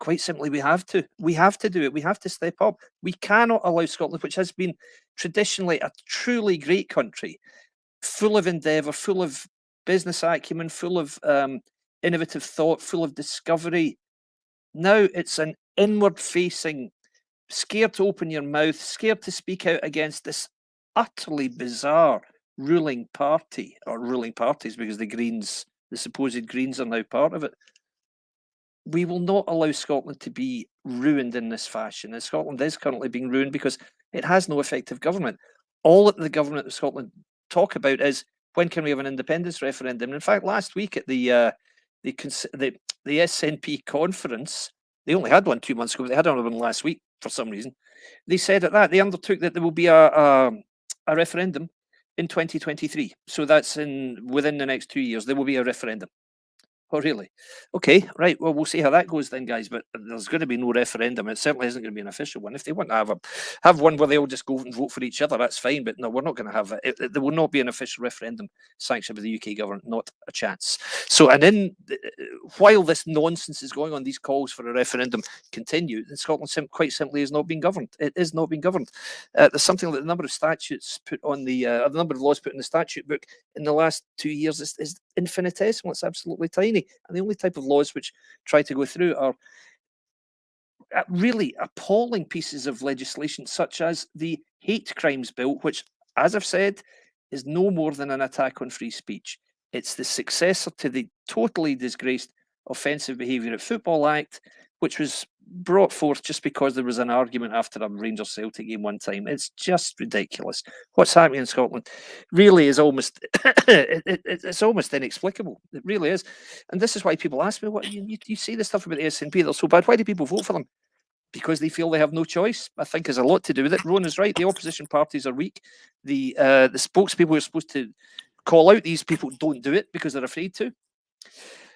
quite simply we have to. We have to do it. We have to step up. We cannot allow Scotland, which has been traditionally a truly great country, full of endeavour, full of business acumen, full of innovative thought, full of discovery. Now it's an inward-facing, scared to open your mouth, scared to speak out against this utterly bizarre ruling party, or ruling parties, because the Greens, the supposed Greens, are now part of it. We will not allow Scotland to be ruined in this fashion. And Scotland is currently being ruined because it has no effective government. All that the government of Scotland talk about is, when can we have an independence referendum? In fact, last week at the SNP conference, they only had one 2 months ago, but they had another one last week for some reason. They said they undertook that there will be a referendum in 2023. So that's within the next 2 years, there will be a referendum. Oh, really? Okay, right. Well, we'll see how that goes then, guys. But there's going to be no referendum. It certainly isn't going to be an official one. If they want to have one where they all just go and vote for each other, that's fine. But no, we're not going to have it. There will not be an official referendum sanctioned by the UK government. Not a chance. So, and while this nonsense is going on, these calls for a referendum continue. And Scotland quite simply is not being governed. It is not being governed. There's something that the number of statutes put on the number of laws put in the statute book in the last 2 years is infinitesimal. It's absolutely tiny. And the only type of laws which try to go through are really appalling pieces of legislation, such as the hate crimes bill, which, as I've said, is no more than an attack on free speech. It's the successor to the totally disgraced Offensive Behaviour at Football Act, which was brought forth just because there was an argument after a Rangers Celtic game one time. It's just ridiculous. What's happening in Scotland really is almost it's almost inexplicable. It really is. And this is why people ask me, what you say this stuff about the SNP, they're so bad. Why do people vote for them? Because they feel they have no choice. I think has a lot to do with it. Rona's right. The opposition parties are weak. The spokespeople who are supposed to call out these people don't do it because they're afraid to.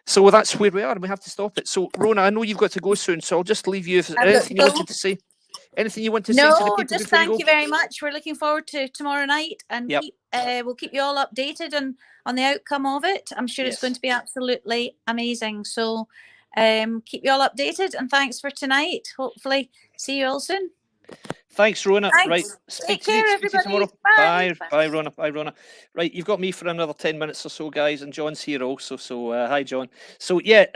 So that's where we are, and we have to stop it. So, Rona, I know you've got to go soon, so I'll just leave you. If anything you wanted to say, anything you want to say to the people? No, just thank you very much. We're looking forward to tomorrow night, and we'll keep you all updated on the outcome of it. I'm sure it's going to be absolutely amazing. So, keep you all updated, and thanks for tonight. Hopefully, see you all soon. Thanks, Rona. Thanks. Right, Take care, everybody. Tomorrow. Bye. Bye, Rona. Bye, Rona. Right, you've got me for another 10 minutes or so, guys, and John's here also. So, hi, John. So, yeah,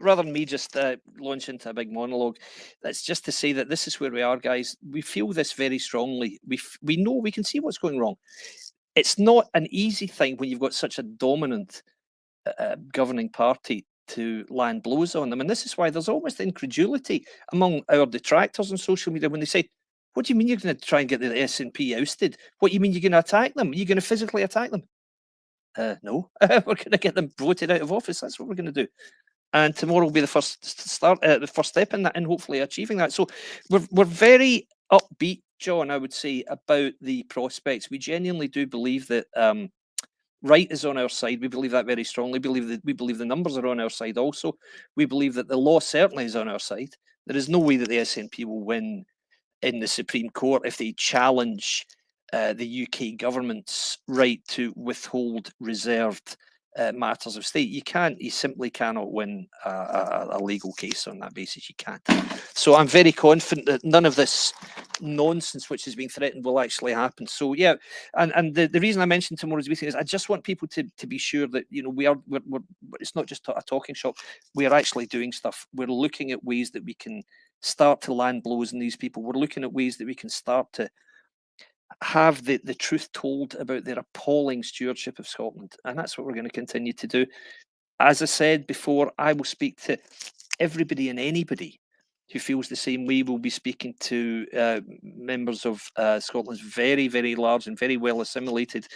rather than me just launch into a big monologue, that's just to say that this is where we are, guys. We feel this very strongly. We know, we can see what's going wrong. It's not an easy thing when you've got such a dominant governing party to land blows on them. And this is why there's almost incredulity among our detractors on social media when they say, what do you mean you're going to try and get the SNP ousted? What do you mean you're going to attack them? Are you going to physically attack them? No, we're going to get them voted out of office. That's what we're going to do. And tomorrow will be the first step in that, and hopefully achieving that. So we're very upbeat, John, I would say, about the prospects. We genuinely do believe that right is on our side. We believe that very strongly. We believe the numbers are on our side also. We believe that the law certainly is on our side. There is no way that the SNP will win in the Supreme Court if they challenge the UK government's right to withhold reserved matters of state. You simply cannot win a legal case on that basis. You can't. So I'm very confident that none of this nonsense which is being threatened will actually happen. So yeah, and the reason I mentioned tomorrow's meeting is I just want people to be sure that, you know, we're it's not just a talking shop. We are actually doing stuff. We're looking at ways that we can start to land blows in these people. We're looking at ways that we can start to have the truth told about their appalling stewardship of Scotland. And that's what we're going to continue to do. As I said before, I will speak to everybody and anybody who feels the same way. We'll be speaking to members of Scotland's very, very large and very well assimilated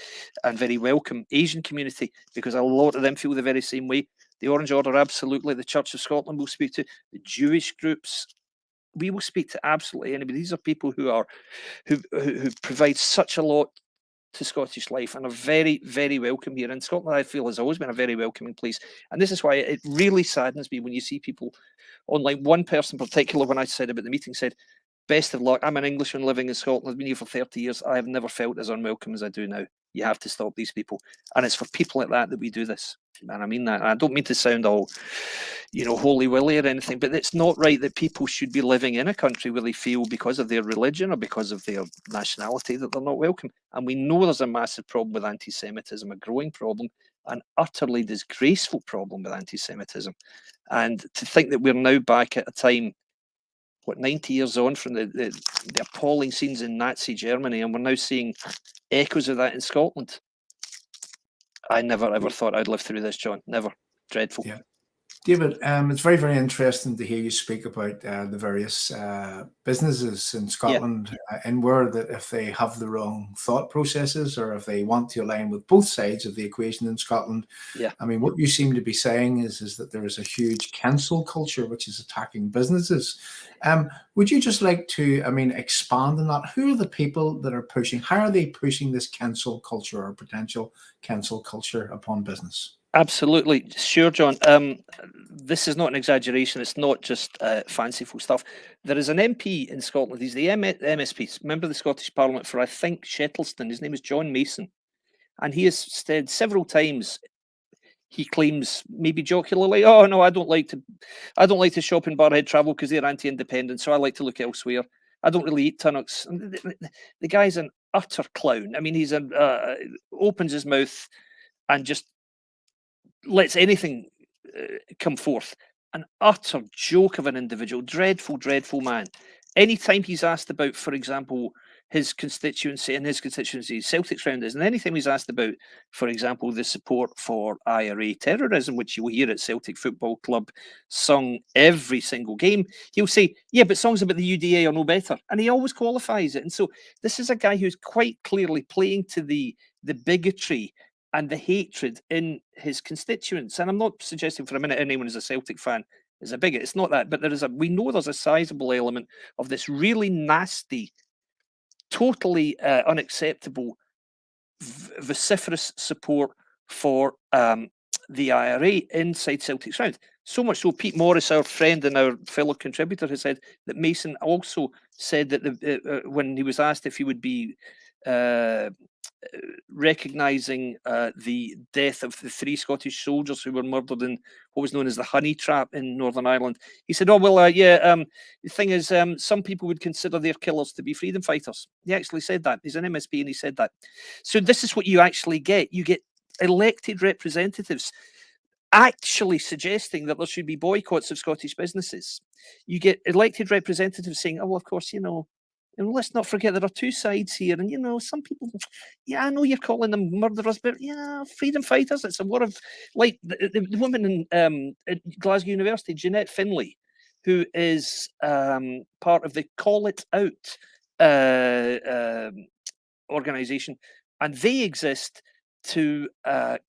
and very welcome Asian community, because a lot of them feel the very same way. The Orange Order, absolutely. The Church of Scotland will speak to. The Jewish groups, we will speak to absolutely anybody. These are people who provide such a lot to Scottish life and are very, very welcome here. And Scotland, I feel, has always been a very welcoming place. And this is why it really saddens me when you see people online. One person in particular, when I said about the meeting, said, "Best of luck. I'm an Englishman living in Scotland. I've been here for 30 years. I have never felt as unwelcome as I do now. You have to stop these people." And it's for people like that we do this. And I mean that. And I don't mean to sound all, you know, holy-willy or anything, but it's not right that people should be living in a country where they feel, because of their religion or because of their nationality, that they're not welcome. And we know there's a massive problem with anti-Semitism, a growing problem, an utterly disgraceful problem with anti-Semitism. And to think that we're now back at a time, 90 years on from the appalling scenes in Nazi Germany, and we're now seeing echoes of that in Scotland. I never ever thought I'd live through this, John. Never. Dreadful. Yeah. David, it's very, very interesting to hear you speak about the various businesses in Scotland, and where that if they have the wrong thought processes or if they want to align with both sides of the equation in Scotland. Yeah. I mean, what you seem to be saying is that there is a huge cancel culture which is attacking businesses. Would you just like to, expand on that? Who are the people that are pushing? How are they pushing this cancel culture or potential cancel culture upon business? Absolutely. Sure, John. This is not an exaggeration. It's not just fanciful stuff. There is an MP in Scotland. He's the MSP, member of the Scottish Parliament for, I think, Shettleston. His name is John Mason. And he has said several times, he claims, maybe jocularly, "Oh no, I don't like to shop in Barhead Travel because they're anti-independent, so I like to look elsewhere. I don't really eat tunnocks." The guy's an utter clown. I mean, he's opens his mouth and just lets anything come forth. An utter joke of an individual. Dreadful, dreadful man. Anytime he's asked about, for example, his constituency and his constituency, Celtic's rounders, and anything he's asked about, for example, the support for IRA terrorism, which you'll hear at Celtic Football Club sung every single game, he'll say, "Yeah, but songs about the UDA are no better." And he always qualifies it. And so this is a guy who's quite clearly playing to the bigotry and the hatred in his constituents. And I'm not suggesting for a minute anyone who's a Celtic fan is a bigot. It's not that, but we know there's a sizable element of this really nasty, totally unacceptable, vociferous support for the IRA inside Celtic's round. So much so, Pete Morris, our friend and our fellow contributor, has said that Mason also said that when he was asked if he would be recognising the death of the 3 Scottish soldiers who were murdered in what was known as the Honey Trap in Northern Ireland, he said, "Oh, well, the thing is, some people would consider their killers to be freedom fighters." He actually said that. He's an MSP and he said that. So this is what you actually get. You get elected representatives actually suggesting that there should be boycotts of Scottish businesses. You get elected representatives saying, "Oh, well, of course, and let's not forget there are 2 sides here. And, some people, yeah, I know you're calling them murderers, but yeah, freedom fighters, it's a war of, like the woman in Glasgow University, Jeanette Finlay, who is part of the Call It Out organisation. And they exist to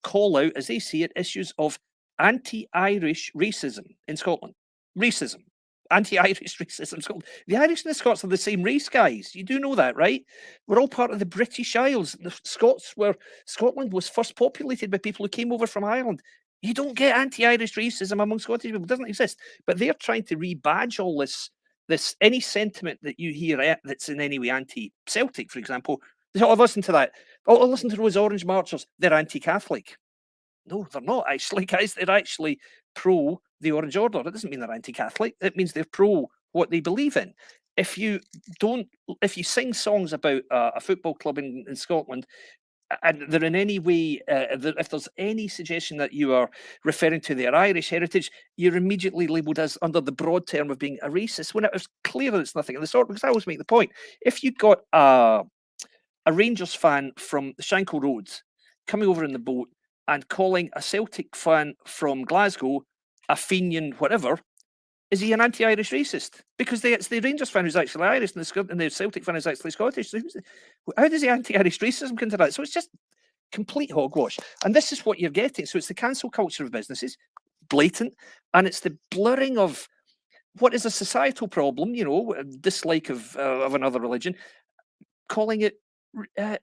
call out, as they see it, issues of anti-Irish racism in Scotland. Racism. Anti-Irish racism in Scotland. The Irish and the Scots are the same race, guys. You do know that, right? We're all part of the British Isles. Scotland was first populated by people who came over from Ireland. You don't get anti-Irish racism among Scottish people. It doesn't exist. But they're trying to rebadge all this any sentiment that you hear that's in any way anti-Celtic, for example. Oh, listen to that. Oh, listen to those Orange Marchers. They're anti-Catholic. no, they're not actually, guys. They're actually pro the Orange Order. It doesn't mean they're anti-Catholic. It means they're pro what they believe in. If you sing songs about a football club in Scotland, and they're in any way, if there's any suggestion that you are referring to their Irish heritage, you're immediately labelled as under the broad term of being a racist, when it was clear that it's nothing of the sort. Because I always make the point, if you got a Rangers fan from the Shankill Roads coming over in the boat and calling a Celtic fan from Glasgow a Fenian whatever, is he an anti-Irish racist? Because it's the Rangers fan who's actually Irish, and the Celtic fan is actually Scottish. So how does the anti-Irish racism come into that? So it's just complete hogwash. And this is what you're getting. So it's the cancel culture of businesses, blatant, and it's the blurring of what is a societal problem, a dislike of another religion, calling it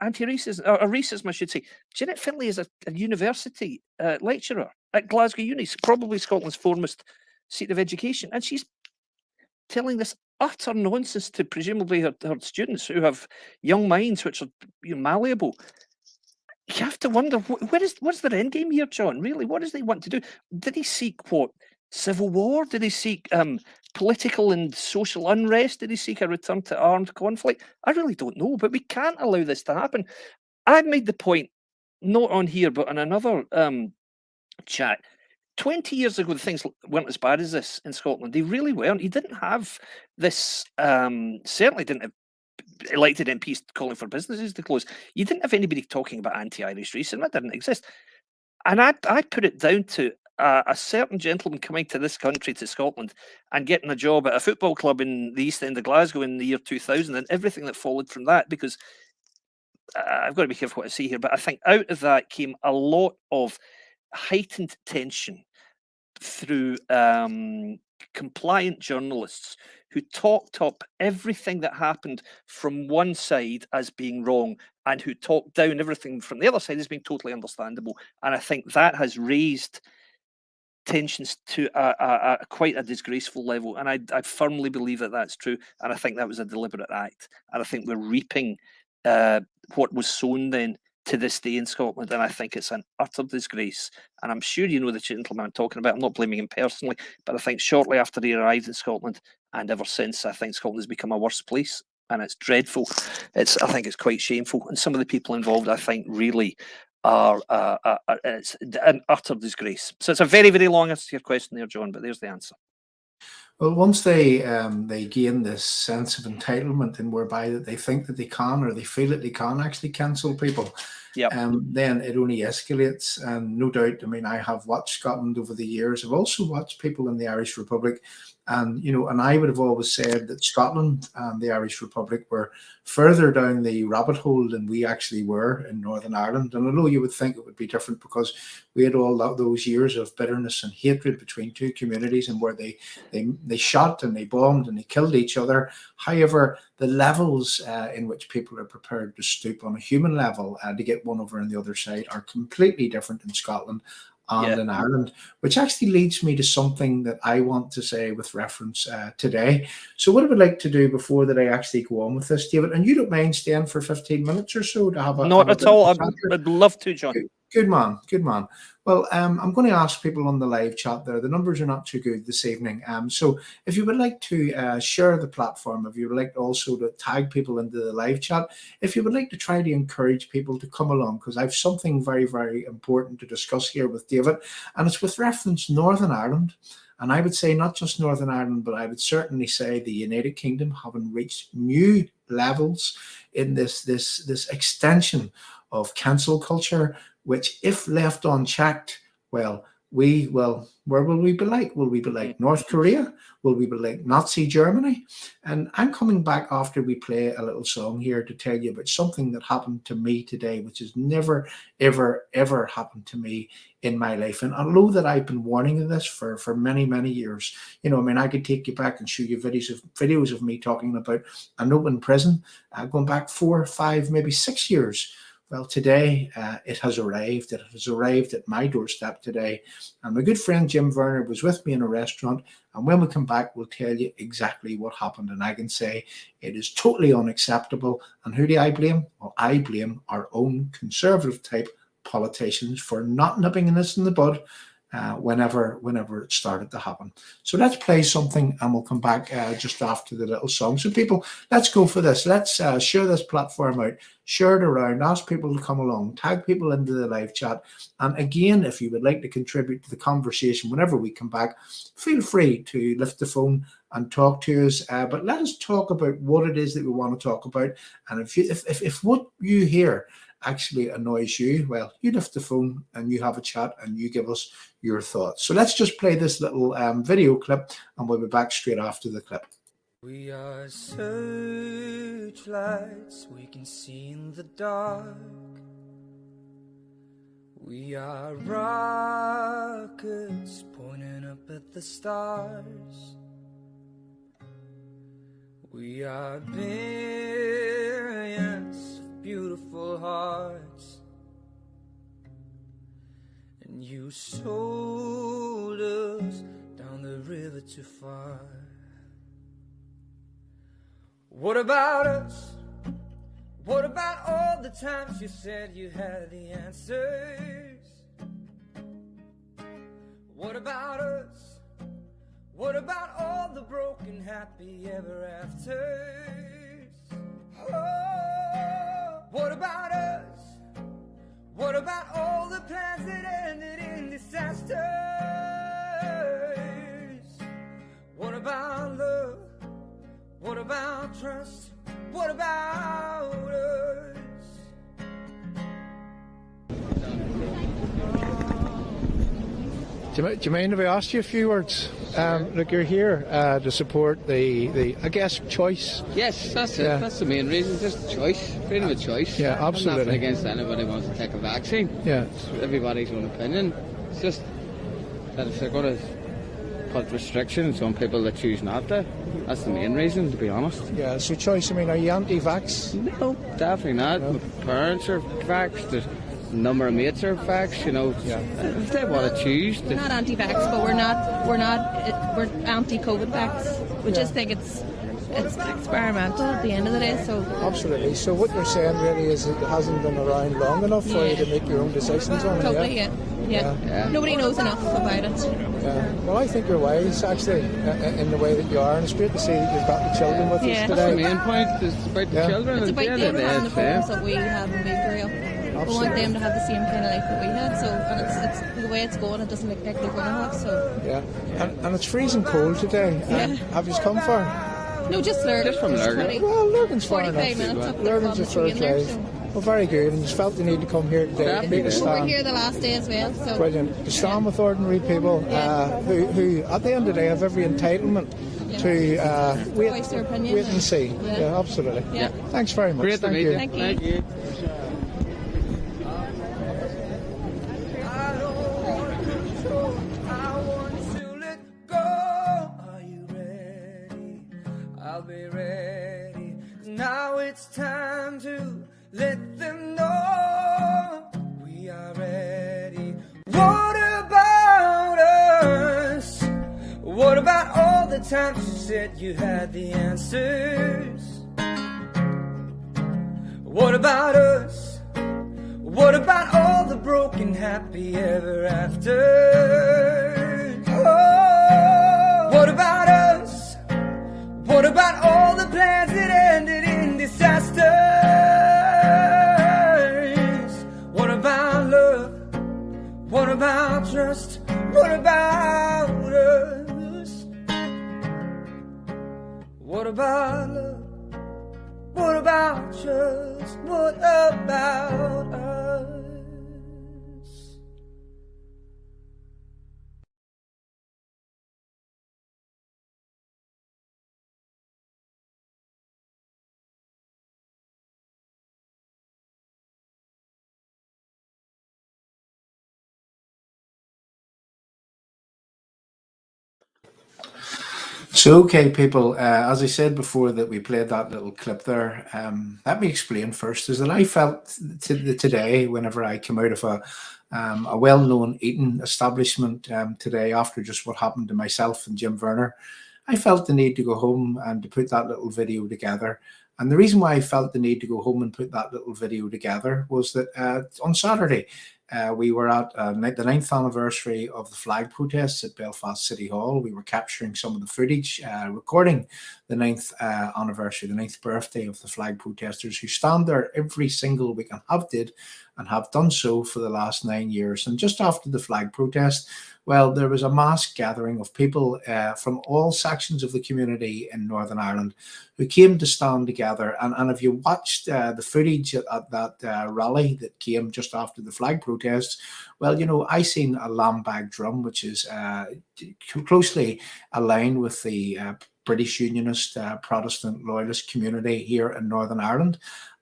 anti-racism, or racism, I should say. Jeanette Finlay is a university lecturer at Glasgow Uni, probably Scotland's foremost seat of education, and she's telling this utter nonsense to presumably her students who have young minds which are malleable. You have to wonder, what's their end game here, John? Really, what does they want to do? Did he seek what? Civil war? Did he seek political and social unrest? Did he seek a return to armed conflict? I really don't know, but we can't allow this to happen. I've made the point, not on here, but on another chat. 20 years ago, the things weren't as bad as this in Scotland. They really weren't. You didn't have this, certainly didn't have elected MPs calling for businesses to close. You didn't have anybody talking about anti-Irish racism. That didn't exist. And I put it down to a certain gentleman coming to this country, to Scotland, and getting a job at a football club in the East End of Glasgow in the year 2000, and everything that followed from that, because I've got to be careful what I say here, but I think out of that came a lot of heightened tension through compliant journalists who talked up everything that happened from one side as being wrong, and who talked down everything from the other side as being totally understandable. And I think that has raised tensions to a quite a disgraceful level. And I firmly believe that that's true. And I think that was a deliberate act. And I think we're reaping what was sown then to this day in Scotland, and I think it's an utter disgrace. And I'm sure you know the gentleman I'm talking about. I'm not blaming him personally, but I think shortly after he arrived in Scotland, and ever since, I think Scotland has become a worse place, and it's dreadful. I think it's quite shameful, and some of the people involved, I think, really are it's an utter disgrace. So it's a very, very long answer to your question there, John, but there's the answer. Well, once they gain this sense of entitlement, and whereby that they think that they can, or they feel that they can actually cancel people, then it only escalates. And no doubt, I mean, I have watched Scotland over the years. I've also watched people in the Irish Republic, and and I would have always said that Scotland and the Irish Republic were further down the rabbit hole than we actually were in Northern Ireland. And although you would think it would be different because we had all those years of bitterness and hatred between two communities, and where they shot and they bombed and they killed each other. However, the levels in which people are prepared to stoop on a human level to get one over on the other side are completely different in Scotland and in Ireland, which actually leads me to something that I want to say with reference today. So what I would like to do before that I actually go on with this, David, and you don't mind staying for 15 minutes or so to have a... Not at all. I'd love to, John. Good man, good man. Well, I'm going to ask people on the live chat there. The numbers are not too good this evening. So if you would like to share the platform, if you would like also to tag people into the live chat, if you would like to try to encourage people to come along, because I have something very, very important to discuss here with David, and it's with reference Northern Ireland. And I would say not just Northern Ireland, but I would certainly say the United Kingdom having reached new levels in this extension of cancel culture, which, if left unchecked, well, where will we be like? Will we be like North Korea? Will we be like Nazi Germany? And I'm coming back after we play a little song here to tell you about something that happened to me today, which has never, ever, ever happened to me in my life. And although that I've been warning of this for many, many years, I mean, I could take you back and show you videos of me talking about an open prison going back 4, 5, maybe 6 years. Well, today it has arrived. It has arrived at my doorstep today. And my good friend Jim Werner was with me in a restaurant. And when we come back, we'll tell you exactly what happened. And I can say it is totally unacceptable. And who do I blame? Well, I blame our own conservative type politicians for not nipping this in the bud whenever it started to happen. So let's play something and we'll come back just after the little song. So people, let's go for this. Let's share this platform out, share it around, ask people to come along, tag people into the live chat. And again, if you would like to contribute to the conversation whenever we come back, feel free to lift the phone and talk to us. But let us talk about what it is that we want to talk about. And if what you hear actually annoys you, well, you lift the phone and you have a chat and you give us your thoughts. So let's just play this little video clip and we'll be back straight after the clip. We are searchlights we can see in the dark. We are rockets pointing up at the stars. We are billions of beautiful hearts. And you sold us down the river too far. What about us? What about all the times you said you had the answers? What about us? What about all the broken happy ever afters? Oh, what about us? What about all the plans that ended in disasters? What about love? What about trust? What about us? Do you mind if I asked you a few words? Look, you're here to support the I guess, choice. Yes, that's it. Yeah. That's the main reason. Just choice, freedom of choice. Yeah, absolutely. I'm nothing against anybody who wants to take a vaccine. Yeah. It's everybody's own opinion. It's just that if they're going to put restrictions on people that choose not to, that's the main reason, to be honest. Yeah, so choice, I mean, are you anti-vax? No, definitely not. No. My parents are vaxxed. There's a number of mates are vaxxed, you know. Yeah. If they want to choose We're not anti-vax, but we're anti-COVID vax. We just think it's experimental at the end of the day. So Absolutely. So what you're saying really is it hasn't been around long enough for you to make your own decisions on it, totally, yeah. Nobody knows enough about it. Yeah. Well, I think you're wise, actually, in the way that you are, and it's great to see that you've got the children with Yeah. us That's the today. main point. It's about the children. It's at about the end them of the having the day, freedoms that we have in Big Real. We want Absolutely. them to have the same kind of life that we had. So, and it's the way it's going. It doesn't look like they're going to have. So, Yeah. And it's freezing cold today. Yeah. Have you come far? no, just Lurgan. Just from Lurgan. 20, Well, Lurgan's far 45 enough. minutes up there on Lurgan's the a fair train there. drive. So. Well, very good. And you felt the need to come here today to make a We were stand. here the last day as well. So. Brilliant. To stand with ordinary people who, at the end of the day, have every entitlement to Voice their opinion. wait and see. Yeah. Yeah, absolutely. Yeah. Thanks very much. Great to Thank meet you. you. Thank you. Thank you. I don't want to control, I want to let go. Are you ready? I'll be ready. 'Cause now it's time to let them know we are ready. What about us? What about all the times you said you had the answers? What about us? What about all the broken happy ever after? Oh, what about us? What about all the plans that ended in disasters? What about love? What about trust? What about us? What about love? What about trust? What about us? So, okay, people, as I said before that we played that little clip there, let me explain first, is that I felt today, whenever I came out of a well-known eating establishment today, after just what happened to myself and Jim Werner, I felt the need to go home and to put that little video together And the reason why I felt the need to go home and put that little video together was that on Saturday, we were at the 9th anniversary of the flag protests at Belfast City Hall. We were capturing some of the footage, recording the 9th anniversary, the 9th birthday of the flag protesters who stand there every single week and have done so for the last 9 years. And just after the flag protest, well, there was a mass gathering of people from all sections of the community in Northern Ireland who came to stand together. And if you watched the footage at that rally that came just after the flag protests, well, you know, I seen a lambag drum, which is closely aligned with the British Unionist Protestant loyalist community here in Northern Ireland.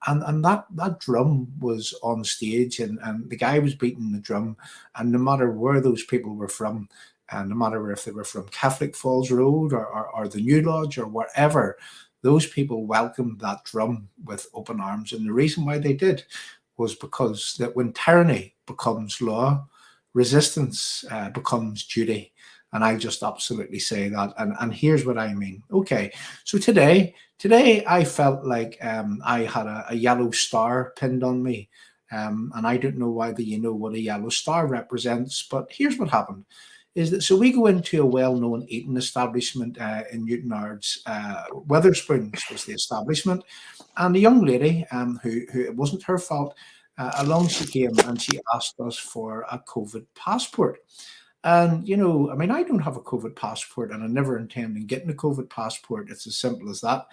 And that drum was on stage, and the guy was beating the drum, and no matter where those people were from, and no matter if they were from Catholic Falls Road or the New Lodge or wherever, those people welcomed that drum with open arms. And the reason why they did was because that when tyranny becomes law, resistance becomes duty. And I just absolutely say that. And here's what I mean. Okay, so today I felt like I had a yellow star pinned on me. And I don't know whether you know what a yellow star represents, but here's what happened. Is that so we go into a well-known eating establishment in Newtownards. Weatherspoons was the establishment. And a young lady who it wasn't her fault, along she came and she asked us for a COVID passport. And, you know, I mean, I don't have a COVID passport and I never intend on getting a COVID passport. It's as simple as that.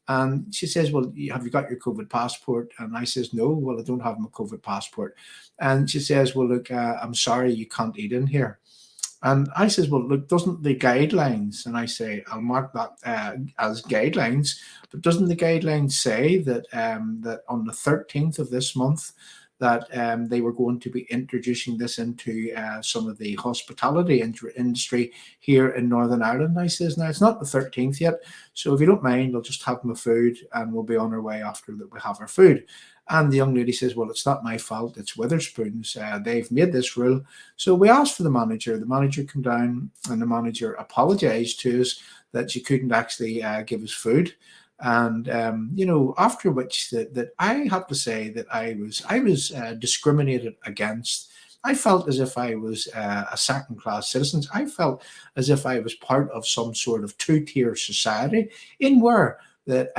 And she says, well, have you got your COVID passport? And I says, no, well, I don't have my COVID passport. And she says, well, look, I'm sorry, you can't eat in here. And I says, well, look, doesn't the guidelines, and I say, I'll mark that as guidelines, but doesn't the guidelines say that that on the 13th of this month, that they were going to be introducing this into some of the hospitality industry here in Northern Ireland? And I says, now it's not the 13th yet, so if you don't mind, I'll just have my food and we'll be on our way after that we have our food. And the young lady says, well, it's not my fault, it's Wetherspoons. They've made this rule. So we asked for the manager. The manager came down and the manager apologized to us that she couldn't actually give us food. And you know, after which that I have to say that I was discriminated against. I felt as if I was a second-class citizen. I felt as if I was part of some sort of two-tier society, in where that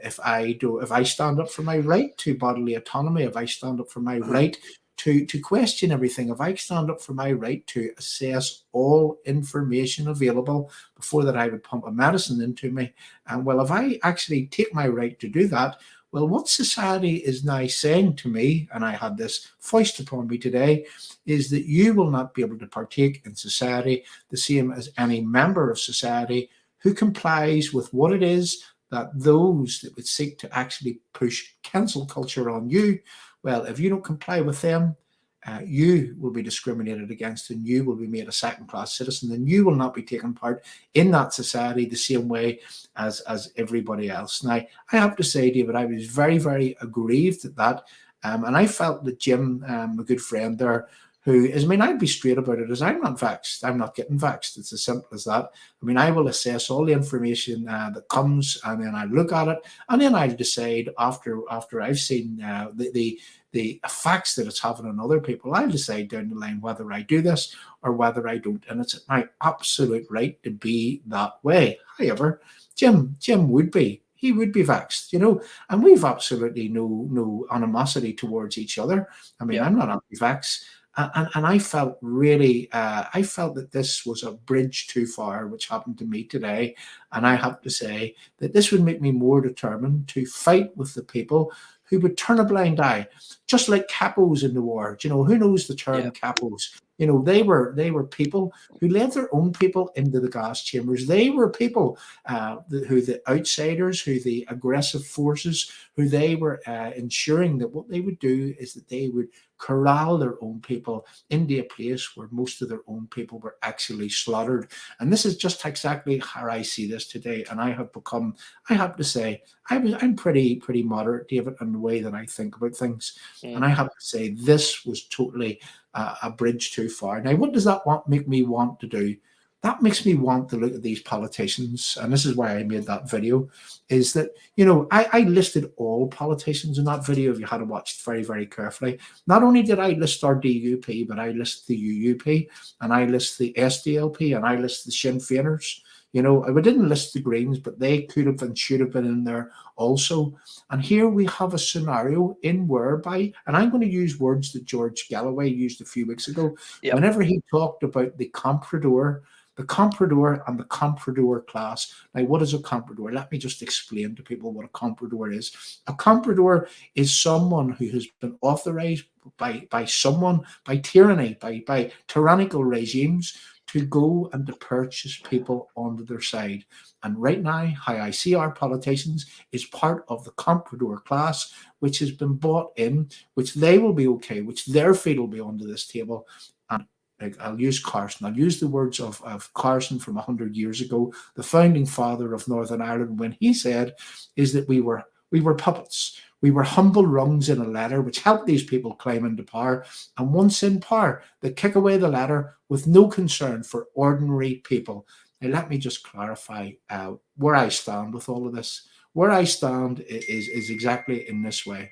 if I stand up for my right to bodily autonomy, if I stand up for my right to question everything, if I stand up for my right to assess all information available before that I would pump a medicine into me, and well, if I actually take my right to do that, well, what society is now saying to me, and I had this foisted upon me today, is that you will not be able to partake in society the same as any member of society who complies with what it is that those that would seek to actually push cancel culture on you, well, if you don't comply with them, you will be discriminated against and you will be made a second-class citizen and you will not be taken part in that society the same way as everybody else. Now, I have to say, David, I was very, very aggrieved at that. And I felt that Jim, a good friend there, who is, I mean, I'd be straight about it, as I'm not vexed. I'm not getting vexed. It's as simple as that. I mean, I will assess all the information that comes, and then I look at it, and then I'll decide after I've seen the effects that it's having on other people, I'll decide down the line whether I do this or whether I don't. And it's my absolute right to be that way. However, Jim would be. He would be vexed, you know, and we've absolutely no animosity towards each other. I mean, I'm not anti-vax. And I felt really, I felt that this was a bridge too far, which happened to me today. And I have to say that this would make me more determined to fight with the people who would turn a blind eye, just like capos in the war. You know, who knows the term capos? You know, they were people who led their own people into the gas chambers. They were people who the outsiders, who the aggressive forces, who they were ensuring that what they would do is that they would corral their own people into a place where most of their own people were actually slaughtered. And this is just exactly how I see this today. And I have become, I have to say, I'm pretty moderate, David, in the way that I think about things. And I have to say, this was totally a bridge too far. Now, what does that make me want to do? that makes me want to look at these politicians, and this is why I made that video, is that, you know, I listed all politicians in that video, if you had to watch it very, very carefully. Not only did I list our DUP, but I list the UUP, and I list the SDLP, and I list the Sinn Féiners. You know, I didn't list the Greens, but they could have and should have been in there also. And here we have a scenario in whereby, and I'm going to use words that George Galloway used a few weeks ago, whenever he talked about the comprador and the comprador class. Now, what is a comprador? Let me just explain to people what a comprador is. A comprador is someone who has been authorized by someone, by tyranny, by tyrannical regimes, to go and to purchase people onto their side. And right now, how I see our politicians is part of the comprador class, which has been bought in, which they will be okay, which their feet will be under this table. And like, I'll use Carson. I'll use the words of Carson from 100 years ago, the founding father of Northern Ireland, when he said, is that we were puppets. We were humble rungs in a ladder which helped these people climb into power. And once in power, they kick away the ladder with no concern for ordinary people. Now, let me just clarify where I stand with all of this. Where I stand is exactly in this way,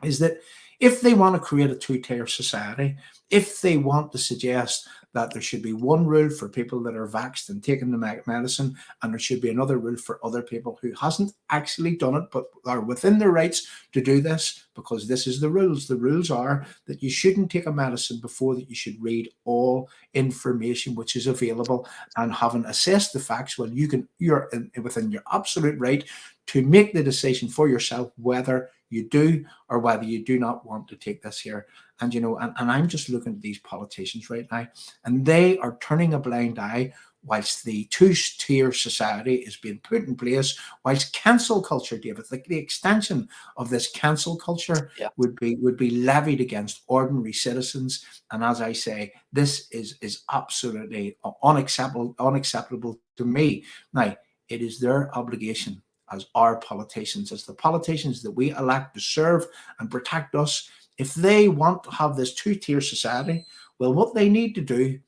is that if they want to create a two-tier society, if they want to suggest that there should be one rule for people that are vaxxed and taking the medicine, and there should be another rule for other people who hasn't actually done it, but are within their rights to do this, because this is the rules. The rules are that you shouldn't take a medicine before that you should read all information which is available, and having assessed the facts, well, you're within your absolute right to make the decision for yourself whether you do or whether you do not want to take this here. And, you know, and I'm just looking at these politicians right now, and they are turning a blind eye whilst the two-tier society is being put in place, whilst cancel culture, David, like the extension of this cancel culture would be levied against ordinary citizens. And as I say, this is absolutely unacceptable to me. Now, it is their obligation as our politicians, as the politicians that we elect to serve and protect us. If they want to have this two-tier society, well, what they need to do,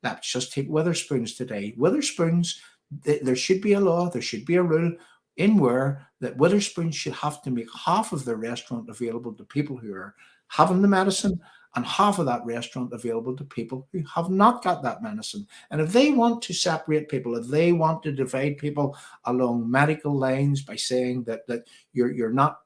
let's just take Wetherspoons today. Wetherspoons, there should be a law, there should be a rule in where that Wetherspoons should have to make half of their restaurant available to people who are having the medicine, and half of that restaurant available to people who have not got that medicine. And if they want to separate people, if they want to divide people along medical lines by saying that you're not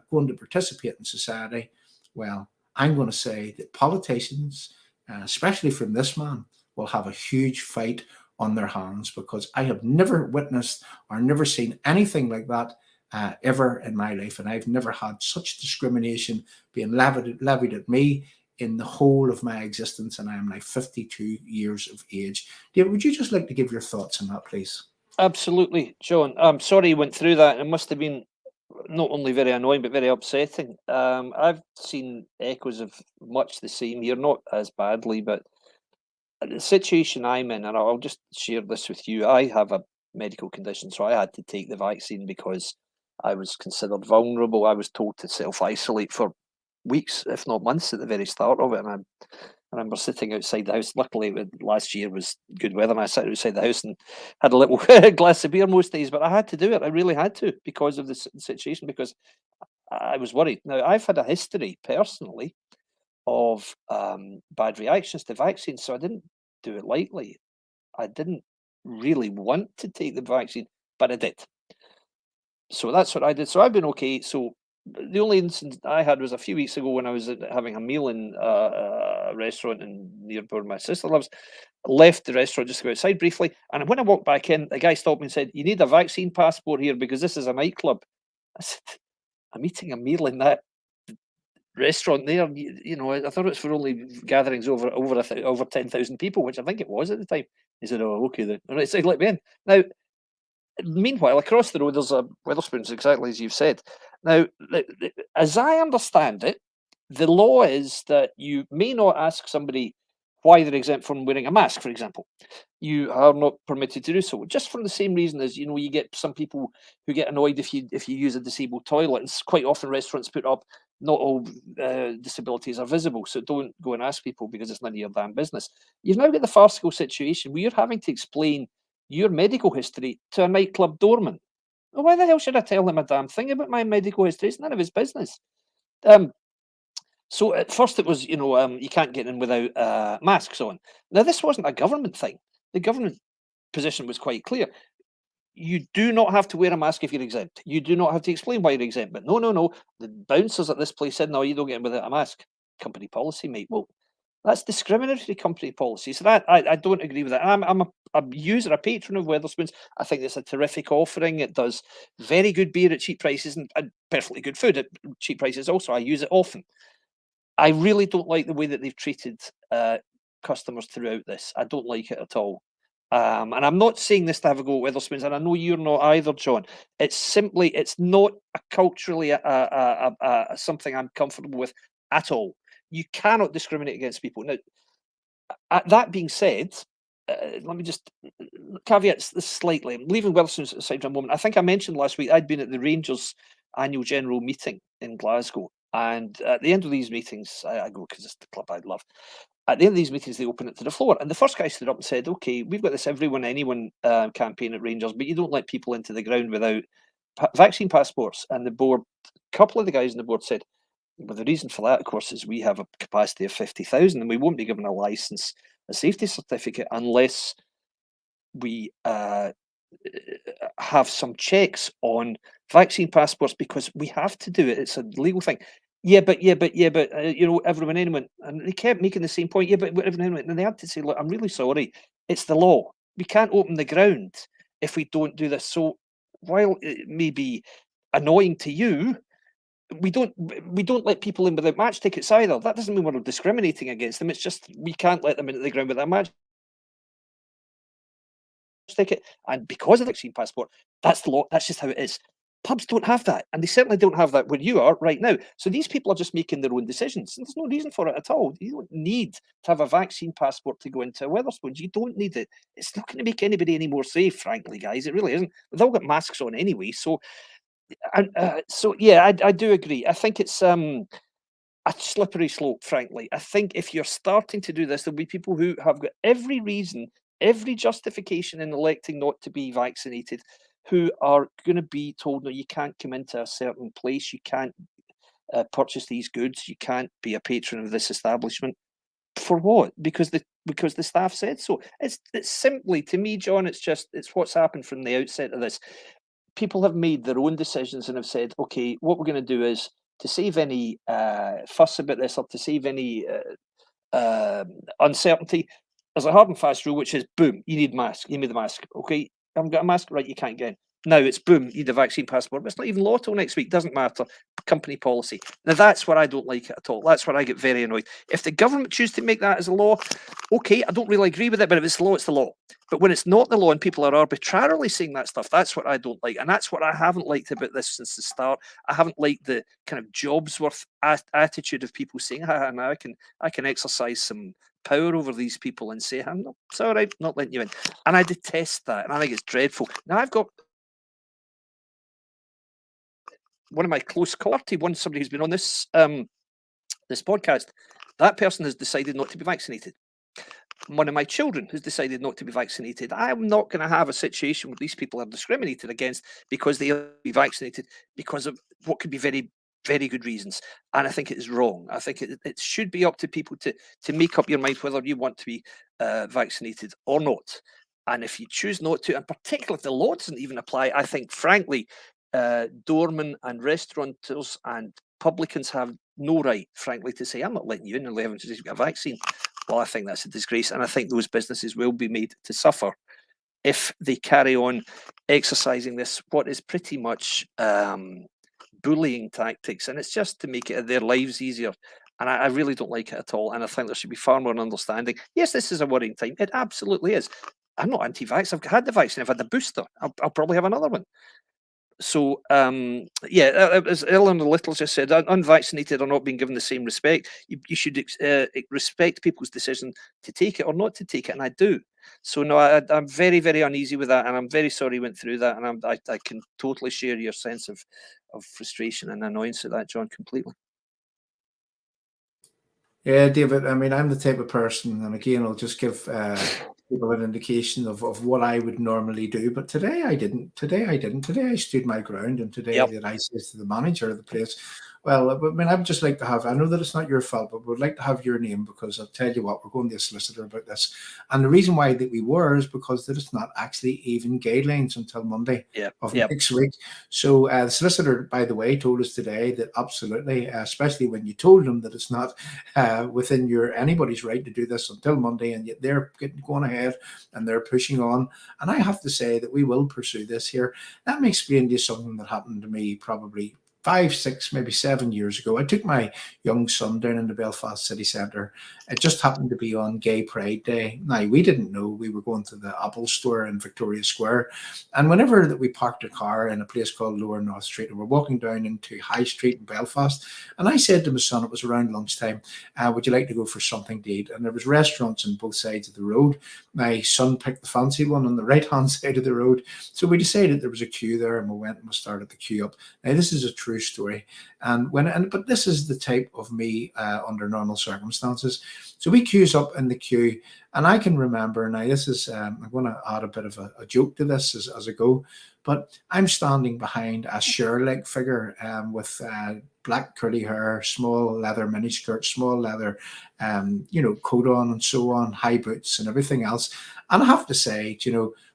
going to participate in society, well, I'm going to say that politicians, especially from this man, will have a huge fight on their hands, because I have never witnessed or never seen anything like that ever in my life. And I've never had such discrimination being levied at me in the whole of my existence, and I am now 52 years of age. David, would you just like to give your thoughts on that, please? Absolutely, John. I'm sorry you went through that. It must have been not only very annoying, but very upsetting. I've seen echoes of much the same here, not as badly, but the situation I'm in, and I'll just share this with you. I have a medical condition, so I had to take the vaccine because I was considered vulnerable. I was told to self-isolate for weeks, if not months, at the very start of it. And I remember sitting outside the house. Luckily, last year was good weather, and I sat outside the house and had a little glass of beer most days. But I had to do it. I really had to, because of the situation, because I was worried. Now, I've had a history personally of bad reactions to vaccines, so I didn't do it lightly. I didn't really want to take the vaccine, but I did. So that's what I did. So I've been okay. So the only incident I had was a few weeks ago when I was having a meal in a restaurant near where my sister lives. I left the restaurant just to go outside briefly, and when I walked back in, the guy stopped me and said, "You need a vaccine passport here because this is a nightclub." I said, "I'm eating a meal in that restaurant there. You know, I thought it was for only gatherings over 10,000 people, which I think it was at the time." He said, "Oh, okay then." All right, so he let me in. Now, meanwhile, across the road, there's a Wetherspoons, exactly as you've said. Now, as I understand it, the law is that you may not ask somebody why they're exempt from wearing a mask, for example. You are not permitted to do so, just for the same reason as, you know, you get some people who get annoyed if you use a disabled toilet. And quite often restaurants put up not all disabilities are visible, so don't go and ask people because it's none of your damn business. You've now got the farcical situation where you're having to explain your medical history to a nightclub doorman. Well, why the hell should I tell him a damn thing about my medical history? It's none of his business. So at first it was, you can't get in without masks on. Now, this wasn't a government thing. The government position was quite clear. You do not have to wear a mask if you're exempt. You do not have to explain why you're exempt. But no. The bouncers at this place said, no, you don't get in without a mask. Company policy, mate. Well, that's discriminatory company policy. So that I don't agree with that. I'm a user, a patron of Wetherspoons. I think it's a terrific offering. It does very good beer at cheap prices and perfectly good food at cheap prices also. I use it often. I really don't like the way that they've treated customers throughout this. I don't like it at all. And I'm not saying this to have a go at Wetherspoons, and I know you're not either, John. It's not a culturally something I'm comfortable with at all. You cannot discriminate against people. Now, that being said, let me just caveat this slightly. I'm leaving Wetherspoons aside for a moment. I think I mentioned last week I'd been at the Rangers annual general meeting in Glasgow. And at the end of these meetings, I go because it's the club I love. At the end of these meetings, they open it to the floor. And the first guy stood up and said, okay, we've got this everyone, anyone campaign at Rangers, but you don't let people into the ground without vaccine passports. And the board, a couple of the guys on the board said, well, the reason for that, of course, is we have a capacity of 50,000 and we won't be given a license, a safety certificate, unless we have some checks on vaccine passports because we have to do it. It's a legal thing. Yeah, but everyone, anyone, and they kept making the same point. Yeah, but everyone, anyone, and they had to say, look, I'm really sorry, it's the law. We can't open the ground if we don't do this. So while it may be annoying to you, we don't let people in without match tickets either. That doesn't mean we're discriminating against them. It's just we can't let them into the ground without a match ticket, and because of the vaccine passport, that's the law. That's just how it is. Pubs don't have that, and they certainly don't have that where you are right now. So these people are just making their own decisions. And there's no reason for it at all. You don't need to have a vaccine passport to go into a Wetherspoons. You don't need it. It's not going to make anybody any more safe, frankly, guys. It really isn't. They've all got masks on anyway. So, yeah, I do agree. I think it's a slippery slope, frankly. I think if you're starting to do this, there'll be people who have got every reason, every justification in electing not to be vaccinated, who are going to be told, no, you can't come into a certain place, you can't purchase these goods, you can't be a patron of this establishment. For what? Because the staff said so. It's simply, to me, John, it's what's happened from the outset of this. People have made their own decisions and have said, okay, what we're going to do is to save any fuss about this or to save any uncertainty, there's a hard and fast rule, which is boom, you need mask. You need the mask. Okay, I haven't got a mask, right? You can't get in. Now it's boom, you need a vaccine passport. But it's not even law till next week. Doesn't matter. Company policy. Now that's where I don't like it at all. That's where I get very annoyed. If the government choose to make that as a law, okay, I don't really agree with it. But if it's the law, it's the law. But when it's not the law and people are arbitrarily saying that stuff, that's what I don't like. And that's what I haven't liked about this since the start. I haven't liked the kind of jobs worth attitude of people saying, now I can exercise some power over these people and say, I'm not sorry, not letting you in. And I detest that. And I think it's dreadful. Now I've got one of my close somebody who's been on this this podcast. That person has decided not to be vaccinated. One of my children has decided not to be vaccinated. I'm not going to have a situation where these people are discriminated against because they are vaccinated because of what could be very, very good reasons. And I think it is wrong. I think it should be up to people to make up your mind whether you want to be vaccinated or not. And if you choose not to, and particularly if the law doesn't even apply, I think, frankly, doormen and restaurateurs and publicans have no right, frankly, to say, I'm not letting you in unless you've got a vaccine. Well, I think that's a disgrace. And I think those businesses will be made to suffer if they carry on exercising this, what is pretty much bullying tactics. And it's just to make their lives easier. And I really don't like it at all. And I think there should be far more understanding. Yes, this is a worrying time. It absolutely is. I'm not anti-vax. I've had the vaccine. I've had the booster. I'll probably have another one. So, yeah, as Ellen Little just said, unvaccinated are not being given the same respect. You should respect people's decision to take it or not to take it, and I do. So, no, I'm very, very uneasy with that, and I'm very sorry you went through that, and I can totally share your sense of frustration and annoyance at that, John, completely. Yeah, David. I mean, I'm the type of person, and again, I'll just give people an indication of what I would normally do. But today I didn't. Today I didn't. Today I stood my ground, and today Yep. that I said to the manager of the place, well, I mean, I would just like to have. I know that it's not your fault, but would like to have your name because I'll tell you what, we're going to a solicitor about this. And the reason why that we were is because that it's not actually even guidelines until Monday Yep. of Yep. next week. So the solicitor, by the way, told us today that absolutely, especially when you told them that it's not within anybody's right to do this until Monday, and yet they're going ahead and they're pushing on. And I have to say that we will pursue this here. Let me explain to you something that happened to me probably 5, 6, maybe 7 years ago. I took my young son down in the Belfast city centre. It just happened to be on Gay Pride Day. Now, we didn't know. We were going to the Apple store in Victoria Square. And whenever that we parked a car in a place called Lower North Street, and we're walking down into High Street in Belfast, and I said to my son, it was around lunchtime, would you like to go for something to eat? And there was restaurants on both sides of the road. My son picked the fancy one on the right-hand side of the road. So we decided there was a queue there, and we went and we started the queue up. Now, this is a true story. But this is the type of me under normal circumstances. So we queues up in the queue, and I can remember now. This is I'm going to add a bit of a joke to this as I go, but I'm standing behind a Cher-like figure with black curly hair, small leather miniskirt, small leather, coat on and so on, high boots and everything else. And I have to say,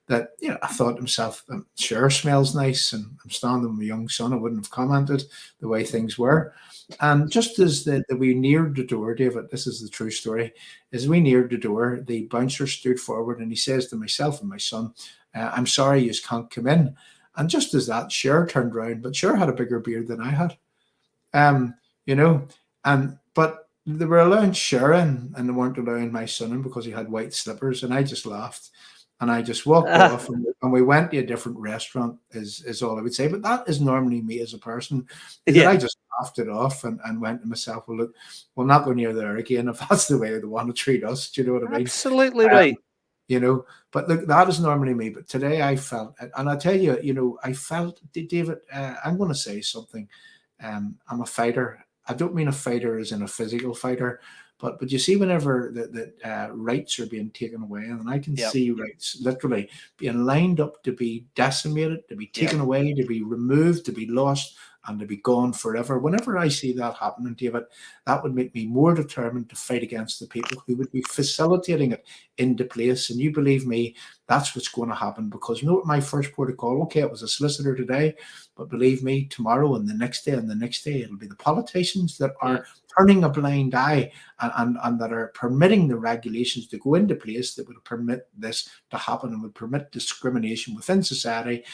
that I thought to myself, Cher smells nice, and I'm standing with my young son. I wouldn't have commented the way things were. And just as we neared the door, David, this is the true story. As we neared the door, the bouncer stood forward and he says to myself and my son, "I'm sorry, you can't come in." And just as that, Cher turned around, but Cher had a bigger beard than I had. But they were allowing Cher in, and they weren't allowing my son in because he had white slippers, and I just laughed. And I just walked off, and we went to a different restaurant, is all I would say. But that is normally me as a person. I just laughed it off and went to myself, well, look, we'll not go near there again if that's the way they want to treat us. Do you know what I mean? Absolutely right. But look, that is normally me. But today I felt, and I tell you, I felt, David, I'm going to say something. I'm a fighter. I don't mean a fighter as in a physical fighter, but you see, whenever the rights are being taken away, and I can see rights literally being lined up to be decimated, to be taken away, to be removed, to be lost, and to be gone forever. Whenever I see that happening, David, that would make me more determined to fight against the people who would be facilitating it into place. And you believe me, that's what's going to happen, because my first protocol, okay, it was a solicitor today, but believe me, tomorrow and the next day and the next day, it'll be the politicians that are turning a blind eye and that are permitting the regulations to go into place that would permit this to happen and would permit discrimination within society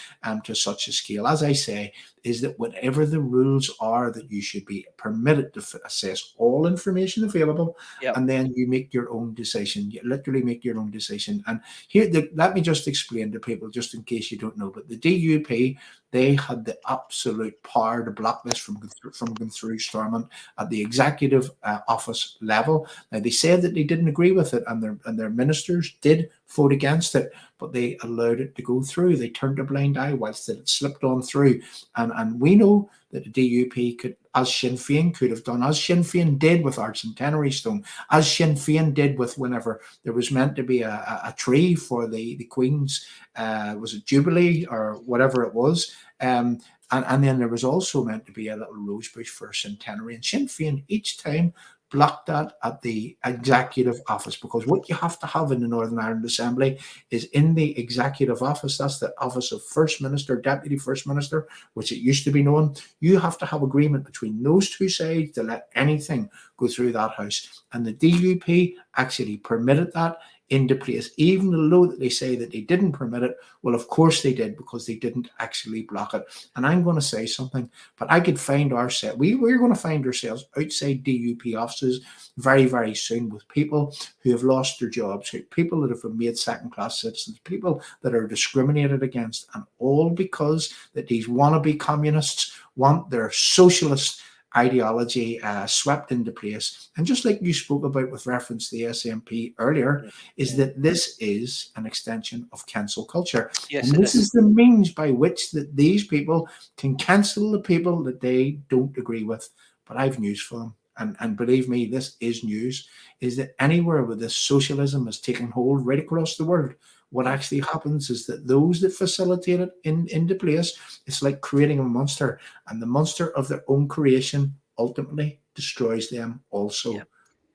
to such a scale. As I say, is that whatever the rules are, that you should be permitted to assess all information available, and then you make your own decision. You literally make your own decision. And here, let me just explain to people, just in case you don't know, but the DUP, they had the absolute power to block this from going through Stormont at the executive office level. Now, they said that they didn't agree with it, and their ministers did vote against it, but they allowed it to go through. They turned a blind eye whilst it slipped on through. And we know that the DUP could, as Sinn Féin could have done, as Sinn Féin did with our centenary stone, as Sinn Féin did with whenever there was meant to be a tree for the Queen's, was it Jubilee or whatever it was, and then there was also meant to be a little rose bush for a centenary, and Sinn Féin each time blocked that at the executive office, because what you have to have in the Northern Ireland Assembly is in the executive office, that's the office of First Minister, Deputy First Minister, which it used to be known. You have to have agreement between those two sides to let anything go through that house. And the DUP actually permitted that into place, even though they say that they didn't permit it. Well, of course they did, because they didn't actually block it. And I'm going to say something, but I could find ourselves, we're going to find ourselves outside DUP offices very, very soon, with people who have lost their jobs, people that have been made second-class citizens, people that are discriminated against, and all because that these wannabe communists want their socialist ideology swept into place. And just like you spoke about with reference to the SNP earlier, is that this is an extension of cancel culture. Yes, and this is the means by which that these people can cancel the people that they don't agree with. But I've news for them. and believe me, this is news, is that anywhere where this socialism is taking hold right across the world, what actually happens is that those that facilitate it into place, it's like creating a monster, and the monster of their own creation ultimately destroys them also. Yeah.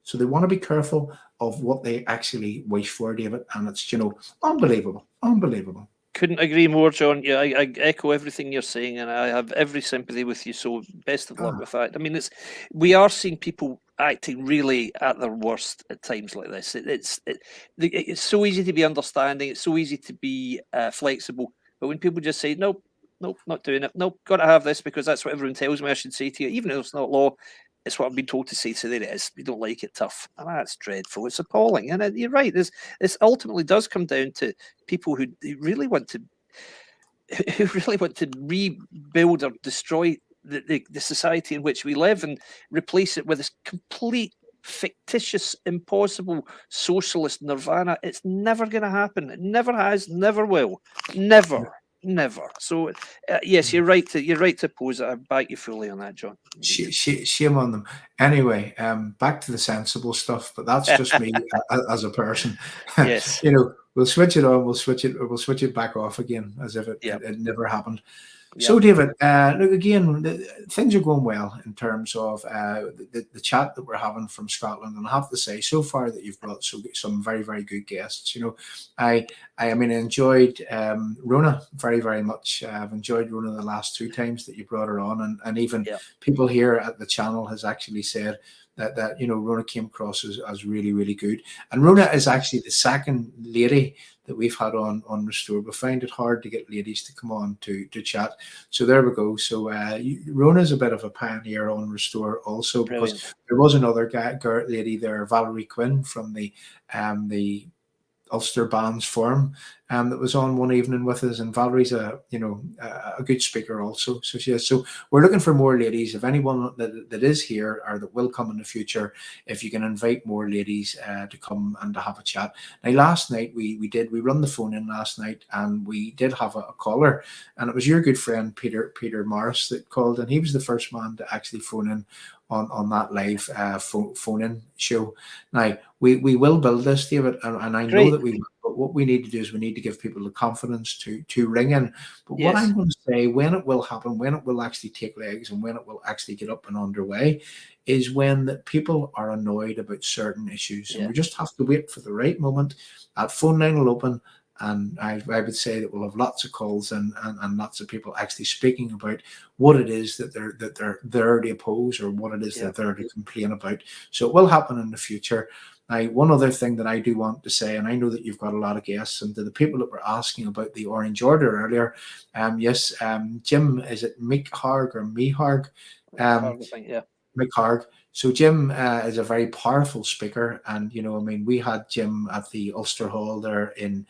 So they want to be careful of what they actually wish for, David, and it's, unbelievable, unbelievable. Couldn't agree more, John. Yeah, I echo everything you're saying, and I have every sympathy with you. So best of luck with that. I mean, we are seeing people acting really at their worst at times like this. It's so easy to be understanding. It's so easy to be flexible. But when people just say, nope, not doing it. Nope, got to have this because that's what everyone tells me I should say to you, even though it's not law. It's what I've been told to say. So there it is. We don't like it, tough. And that's dreadful. It's appalling. And you're right. This ultimately does come down to people who really want to rebuild or destroy the society in which we live and replace it with this complete fictitious, impossible socialist nirvana. It's never going to happen. It never has, never will, never. So yes, you're right to oppose it. I back you fully on that, John. Shame on them. Anyway, back to the sensible stuff, but that's just me as a person. Yes. We'll switch it on, we'll switch it back off again as if it never happened. Yep. So, David, look, again, things are going well in terms of the chat that we're having from Scotland, and I have to say, so far that you've brought some very, very good guests. I enjoyed Rona very, very much. I've enjoyed Rona the last 2 times that you brought her on, and even people here at the channel has actually said that Rona came across as really, really good. And Rona is actually the second lady that we've had on Restore. We find it hard to get ladies to come on to chat. So there we go. So Rona's a bit of a pioneer on Restore also, because Brilliant. there was another lady there, Valerie Quinn from the Ulster Bands Forum that was on one evening with us, and Valerie's a good speaker also. So she is. So we're looking for more ladies. If anyone that is here or that will come in the future, if you can invite more ladies to come and to have a chat. Now, last night we run the phone in last night, and we did have a caller, and it was your good friend Peter Morris that called, and he was the first man to actually phone in on that live phone-in show. Now, we will build this, David, and I know that we will, but what we need to do is we need to give people the confidence to ring in. But what I'm going to say, when it will happen, when it will actually take legs, and when it will actually get up and underway, is when the people are annoyed about certain issues. And we just have to wait for the right moment. That phone line will open, and I would say that we'll have lots of calls and lots of people actually speaking about what it is that they're there to oppose, or what it is that they're there to complain about. So it will happen in the future. Now, one other thing that I do want to say, and I know that you've got a lot of guests, and to the people that were asking about the Orange Order earlier, Jim, is it Meekharg or Meharg? Meekharg. So Jim is a very powerful speaker, and we had Jim at the Ulster Hall there in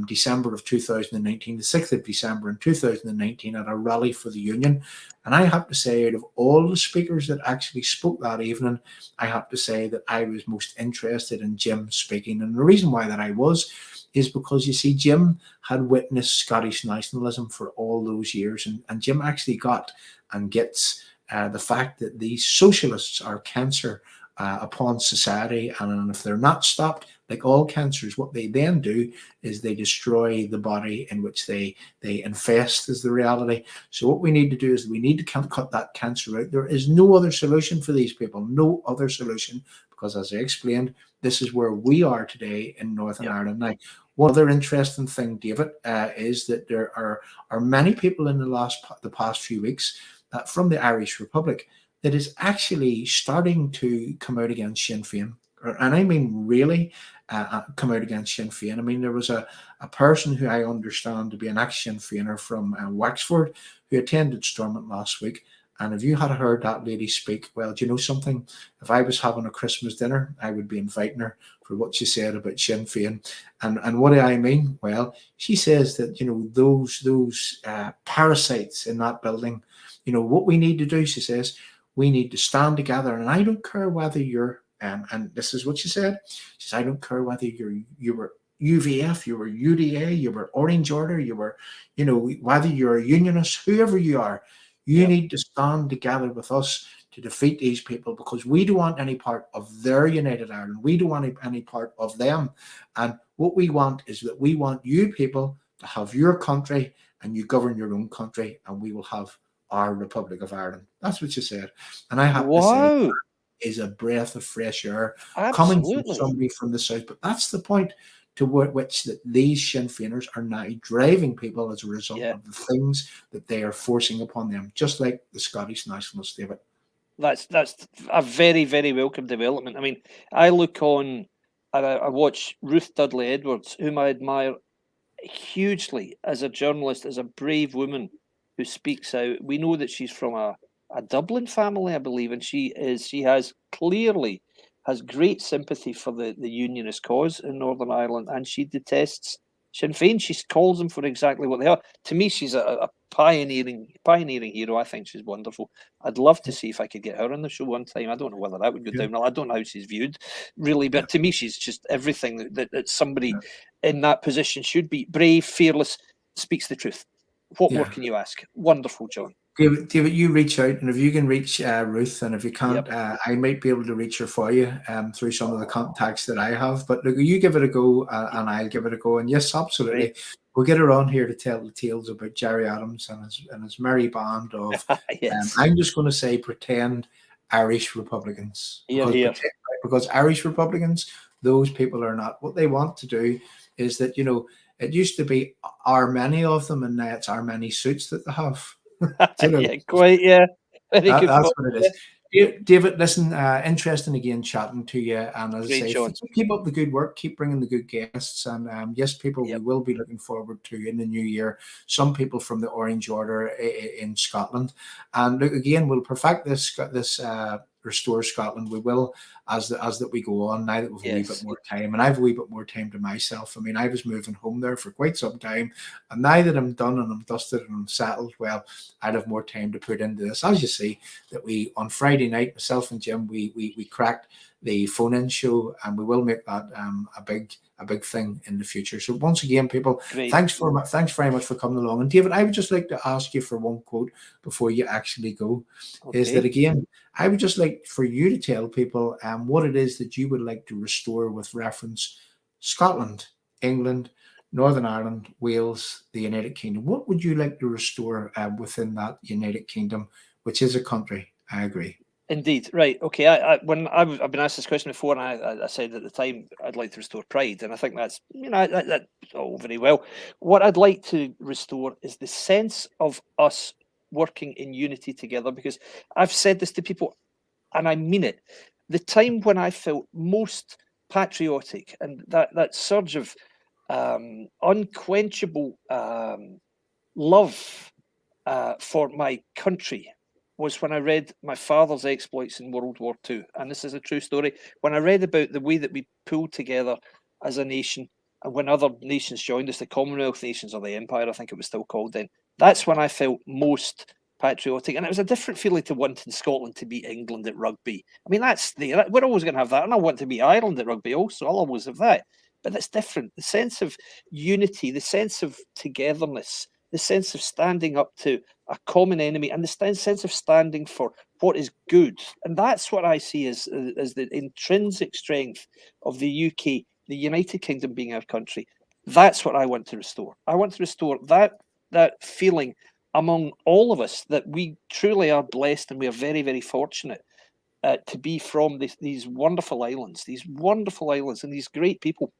December of 2019, the 6th of December in 2019, at a rally for the Union. And I have to say, out of all the speakers that actually spoke that evening, I have to say that I was most interested in Jim speaking. And the reason why that I was is because, you see, Jim had witnessed Scottish nationalism for all those years, and Jim actually got and gets the fact that these socialists are cancer upon society, and if they're not stopped, like all cancers, what they then do is they destroy the body in which they infest, is the reality. So what we need to do is we need to cut that cancer out. There is no other solution for these people, no other solution, because as I explained, this is where we are today in Northern Ireland. Now, one other interesting thing, David, is that there are many people in the past few weeks from the Irish Republic that is actually starting to come out against Sinn Féin. And I mean really come out against Sinn Féin. I mean, there was a person who I understand to be an ex-Sinn Féiner from Wexford who attended Stormont last week. And if you had heard that lady speak, well, do you know something? If I was having a Christmas dinner, I would be inviting her for what she said about Sinn Féin. And what do I mean? Well, she says that, those parasites in that building, what we need to do, she says, we need to stand together. And I don't care whether you're, and this is what she said. She said, I don't care whether you were UVF, you were UDA, you were Orange Order, you were, whether you're a unionist, whoever you are, you need to stand together with us to defeat these people, because we don't want any part of their United Ireland. We don't want any part of them. And what we want is that we want you people to have your country and you govern your own country, and we will have our Republic of Ireland. That's what you said. And I have to say, Wow. is a breath of fresh air coming from Absolutely. somebody from the south. But that's the point to which that these Sinn Féiners are now driving people as a result Yeah. of the things that they are forcing upon them, just like the Scottish nationalists, David. That's a very, very welcome development. I mean, I look on and I watch Ruth Dudley Edwards, whom I admire hugely as a journalist, as a brave woman who speaks out. We know that she's from a Dublin family, I believe, and she has clearly has great sympathy for the unionist cause in Northern Ireland, and she detests Sinn Féin. She calls them for exactly what they are. To me, she's a pioneering hero. I think she's wonderful. I'd love to see if I could get her on the show one time. I don't know whether that would go down well. I don't know how she's viewed, really, but to me, she's just everything that somebody in that position should be. Brave, fearless, speaks the truth. What more can you ask? Wonderful, John. David, you reach out, and if you can reach Ruth, and if you can't, I might be able to reach her for you through some of the contacts that I have. But look, you give it a go, and I'll give it a go. And yes, absolutely, Right. We'll get her on here to tell the tales about Jerry Adams and his merry band of. Yes. I'm just going to say pretend Irish Republicans, because Irish Republicans, those people are not. What they want to do is that, it used to be are many of them, and now it's are many suits that they have. Quite, yeah. That's what it is. David, listen, interesting again chatting to you, and as I say, keep up the good work, keep bringing the good guests, and yes, people, we will be looking forward to in the new year some people from the Orange Order in Scotland, and look, again, we'll perfect this Restore Scotland. We will as that we go on, now that we've a wee bit more time, and I've a wee bit more time to myself. I mean, I was moving home there for quite some time, and now that I'm done and I'm dusted and I'm settled, well, I'd have more time to put into this. As you see, that we on Friday night, myself and Jim, we cracked the phone-in show, and we will make that a big thing in the future. So once again, people, thanks very much for coming along. And David, I would just like to ask you for one quote before you actually go. Is that, again, I would just like for you to tell people what it is that you would like to restore with reference Scotland, England, Northern Ireland, Wales, the United Kingdom. What would you like to restore within that United Kingdom, which is a country? I agree. Indeed, right. Okay. When I've been asked this question before, and I said at the time I'd like to restore pride, and I think that's that's all very well. What I'd like to restore is the sense of us working in unity together, because I've said this to people, and I mean it. The time when I felt most patriotic and that surge of unquenchable love for my country was when I read my father's exploits in World War II. And this is a true story. When I read about the way that we pulled together as a nation, and when other nations joined us, the Commonwealth nations, or the Empire, I think it was still called then, that's when I felt most patriotic. And it was a different feeling to wanting Scotland to beat England at rugby. I mean, that's there. We're always going to have that. And I want to beat Ireland at rugby also. I'll always have that. But that's different. The sense of unity, the sense of togetherness, the sense of standing up to a common enemy, and the sense of standing for what is good. And that's what I see as the intrinsic strength of the UK, the United Kingdom being our country. That's what I want to restore. I want to restore that feeling among all of us, that we truly are blessed, and we are very, very fortunate to be from these wonderful islands, and these great people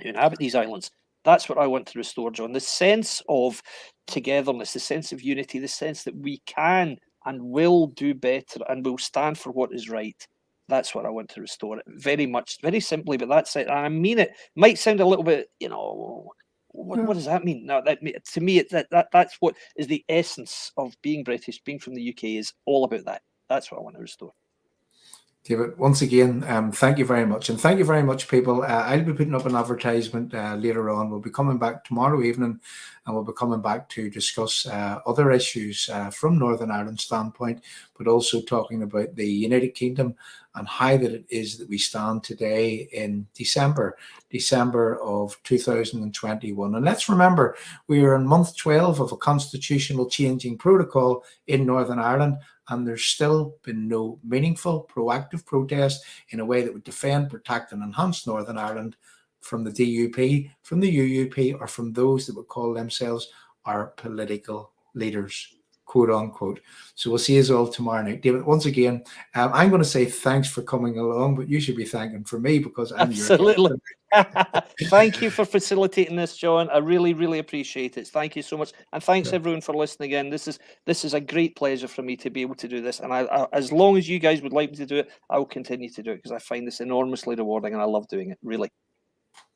who inhabit these islands. That's what I want to restore, John. The sense of togetherness, the sense of unity, the sense that we can and will do better and will stand for what is right. That's what I want to restore. Very much, very simply, but that's it. And I mean it. Might sound a little bit, what does that mean? No, to me, that's what is the essence of being British, being from the UK, is all about that. That's what I want to restore. David, once again, thank you very much. And thank you very much, people. I'll be putting up an advertisement later on. We'll be coming back tomorrow evening, and we'll be coming back to discuss other issues from Northern Ireland standpoint, but also talking about the United Kingdom and how that it is that we stand today in December of 2021. And let's remember, we are in month 12 of a constitutional changing protocol in Northern Ireland, and there's still been no meaningful, proactive protest in a way that would defend, protect and enhance Northern Ireland from the DUP, from the UUP, or from those that would call themselves our political leaders, quote unquote. So we'll see you all tomorrow night. David, once again, I'm going to say thanks for coming along, but you should be thanking for me because I'm absolutely. Thank you for facilitating this, John. I really, really appreciate it. Thank you so much, and thanks everyone for listening again. This is a great pleasure for me to be able to do this, and I as long as you guys would like me to do it, I will continue to do it because I find this enormously rewarding and I love doing it. Really.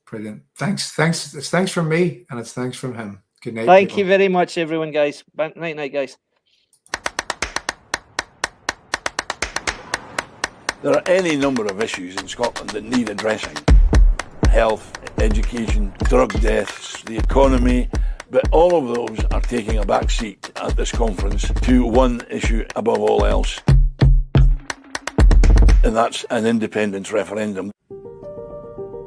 Brilliant. Thanks. It's thanks from me and it's thanks from him. Good night. Thank you very much, everyone, guys. Night, guys. There are any number of issues in Scotland that need addressing. Health, education, drug deaths, the economy, but all of those are taking a back seat at this conference to one issue above all else, and that's an independence referendum.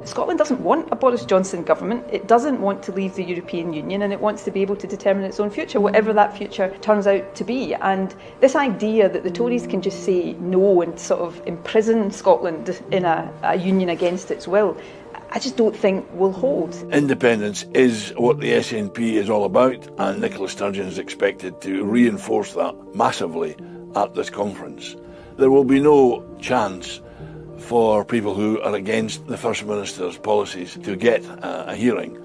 Scotland doesn't want a Boris Johnson government. It doesn't want to leave the European Union, and it wants to be able to determine its own future, whatever that future turns out to be. And this idea that the Tories can just say no and sort of imprison Scotland in a union against its will, I just don't think will hold. Independence is what the SNP is all about, and Nicola Sturgeon is expected to reinforce that massively at this conference. There will be no chance for people who are against the First Minister's policies to get a hearing.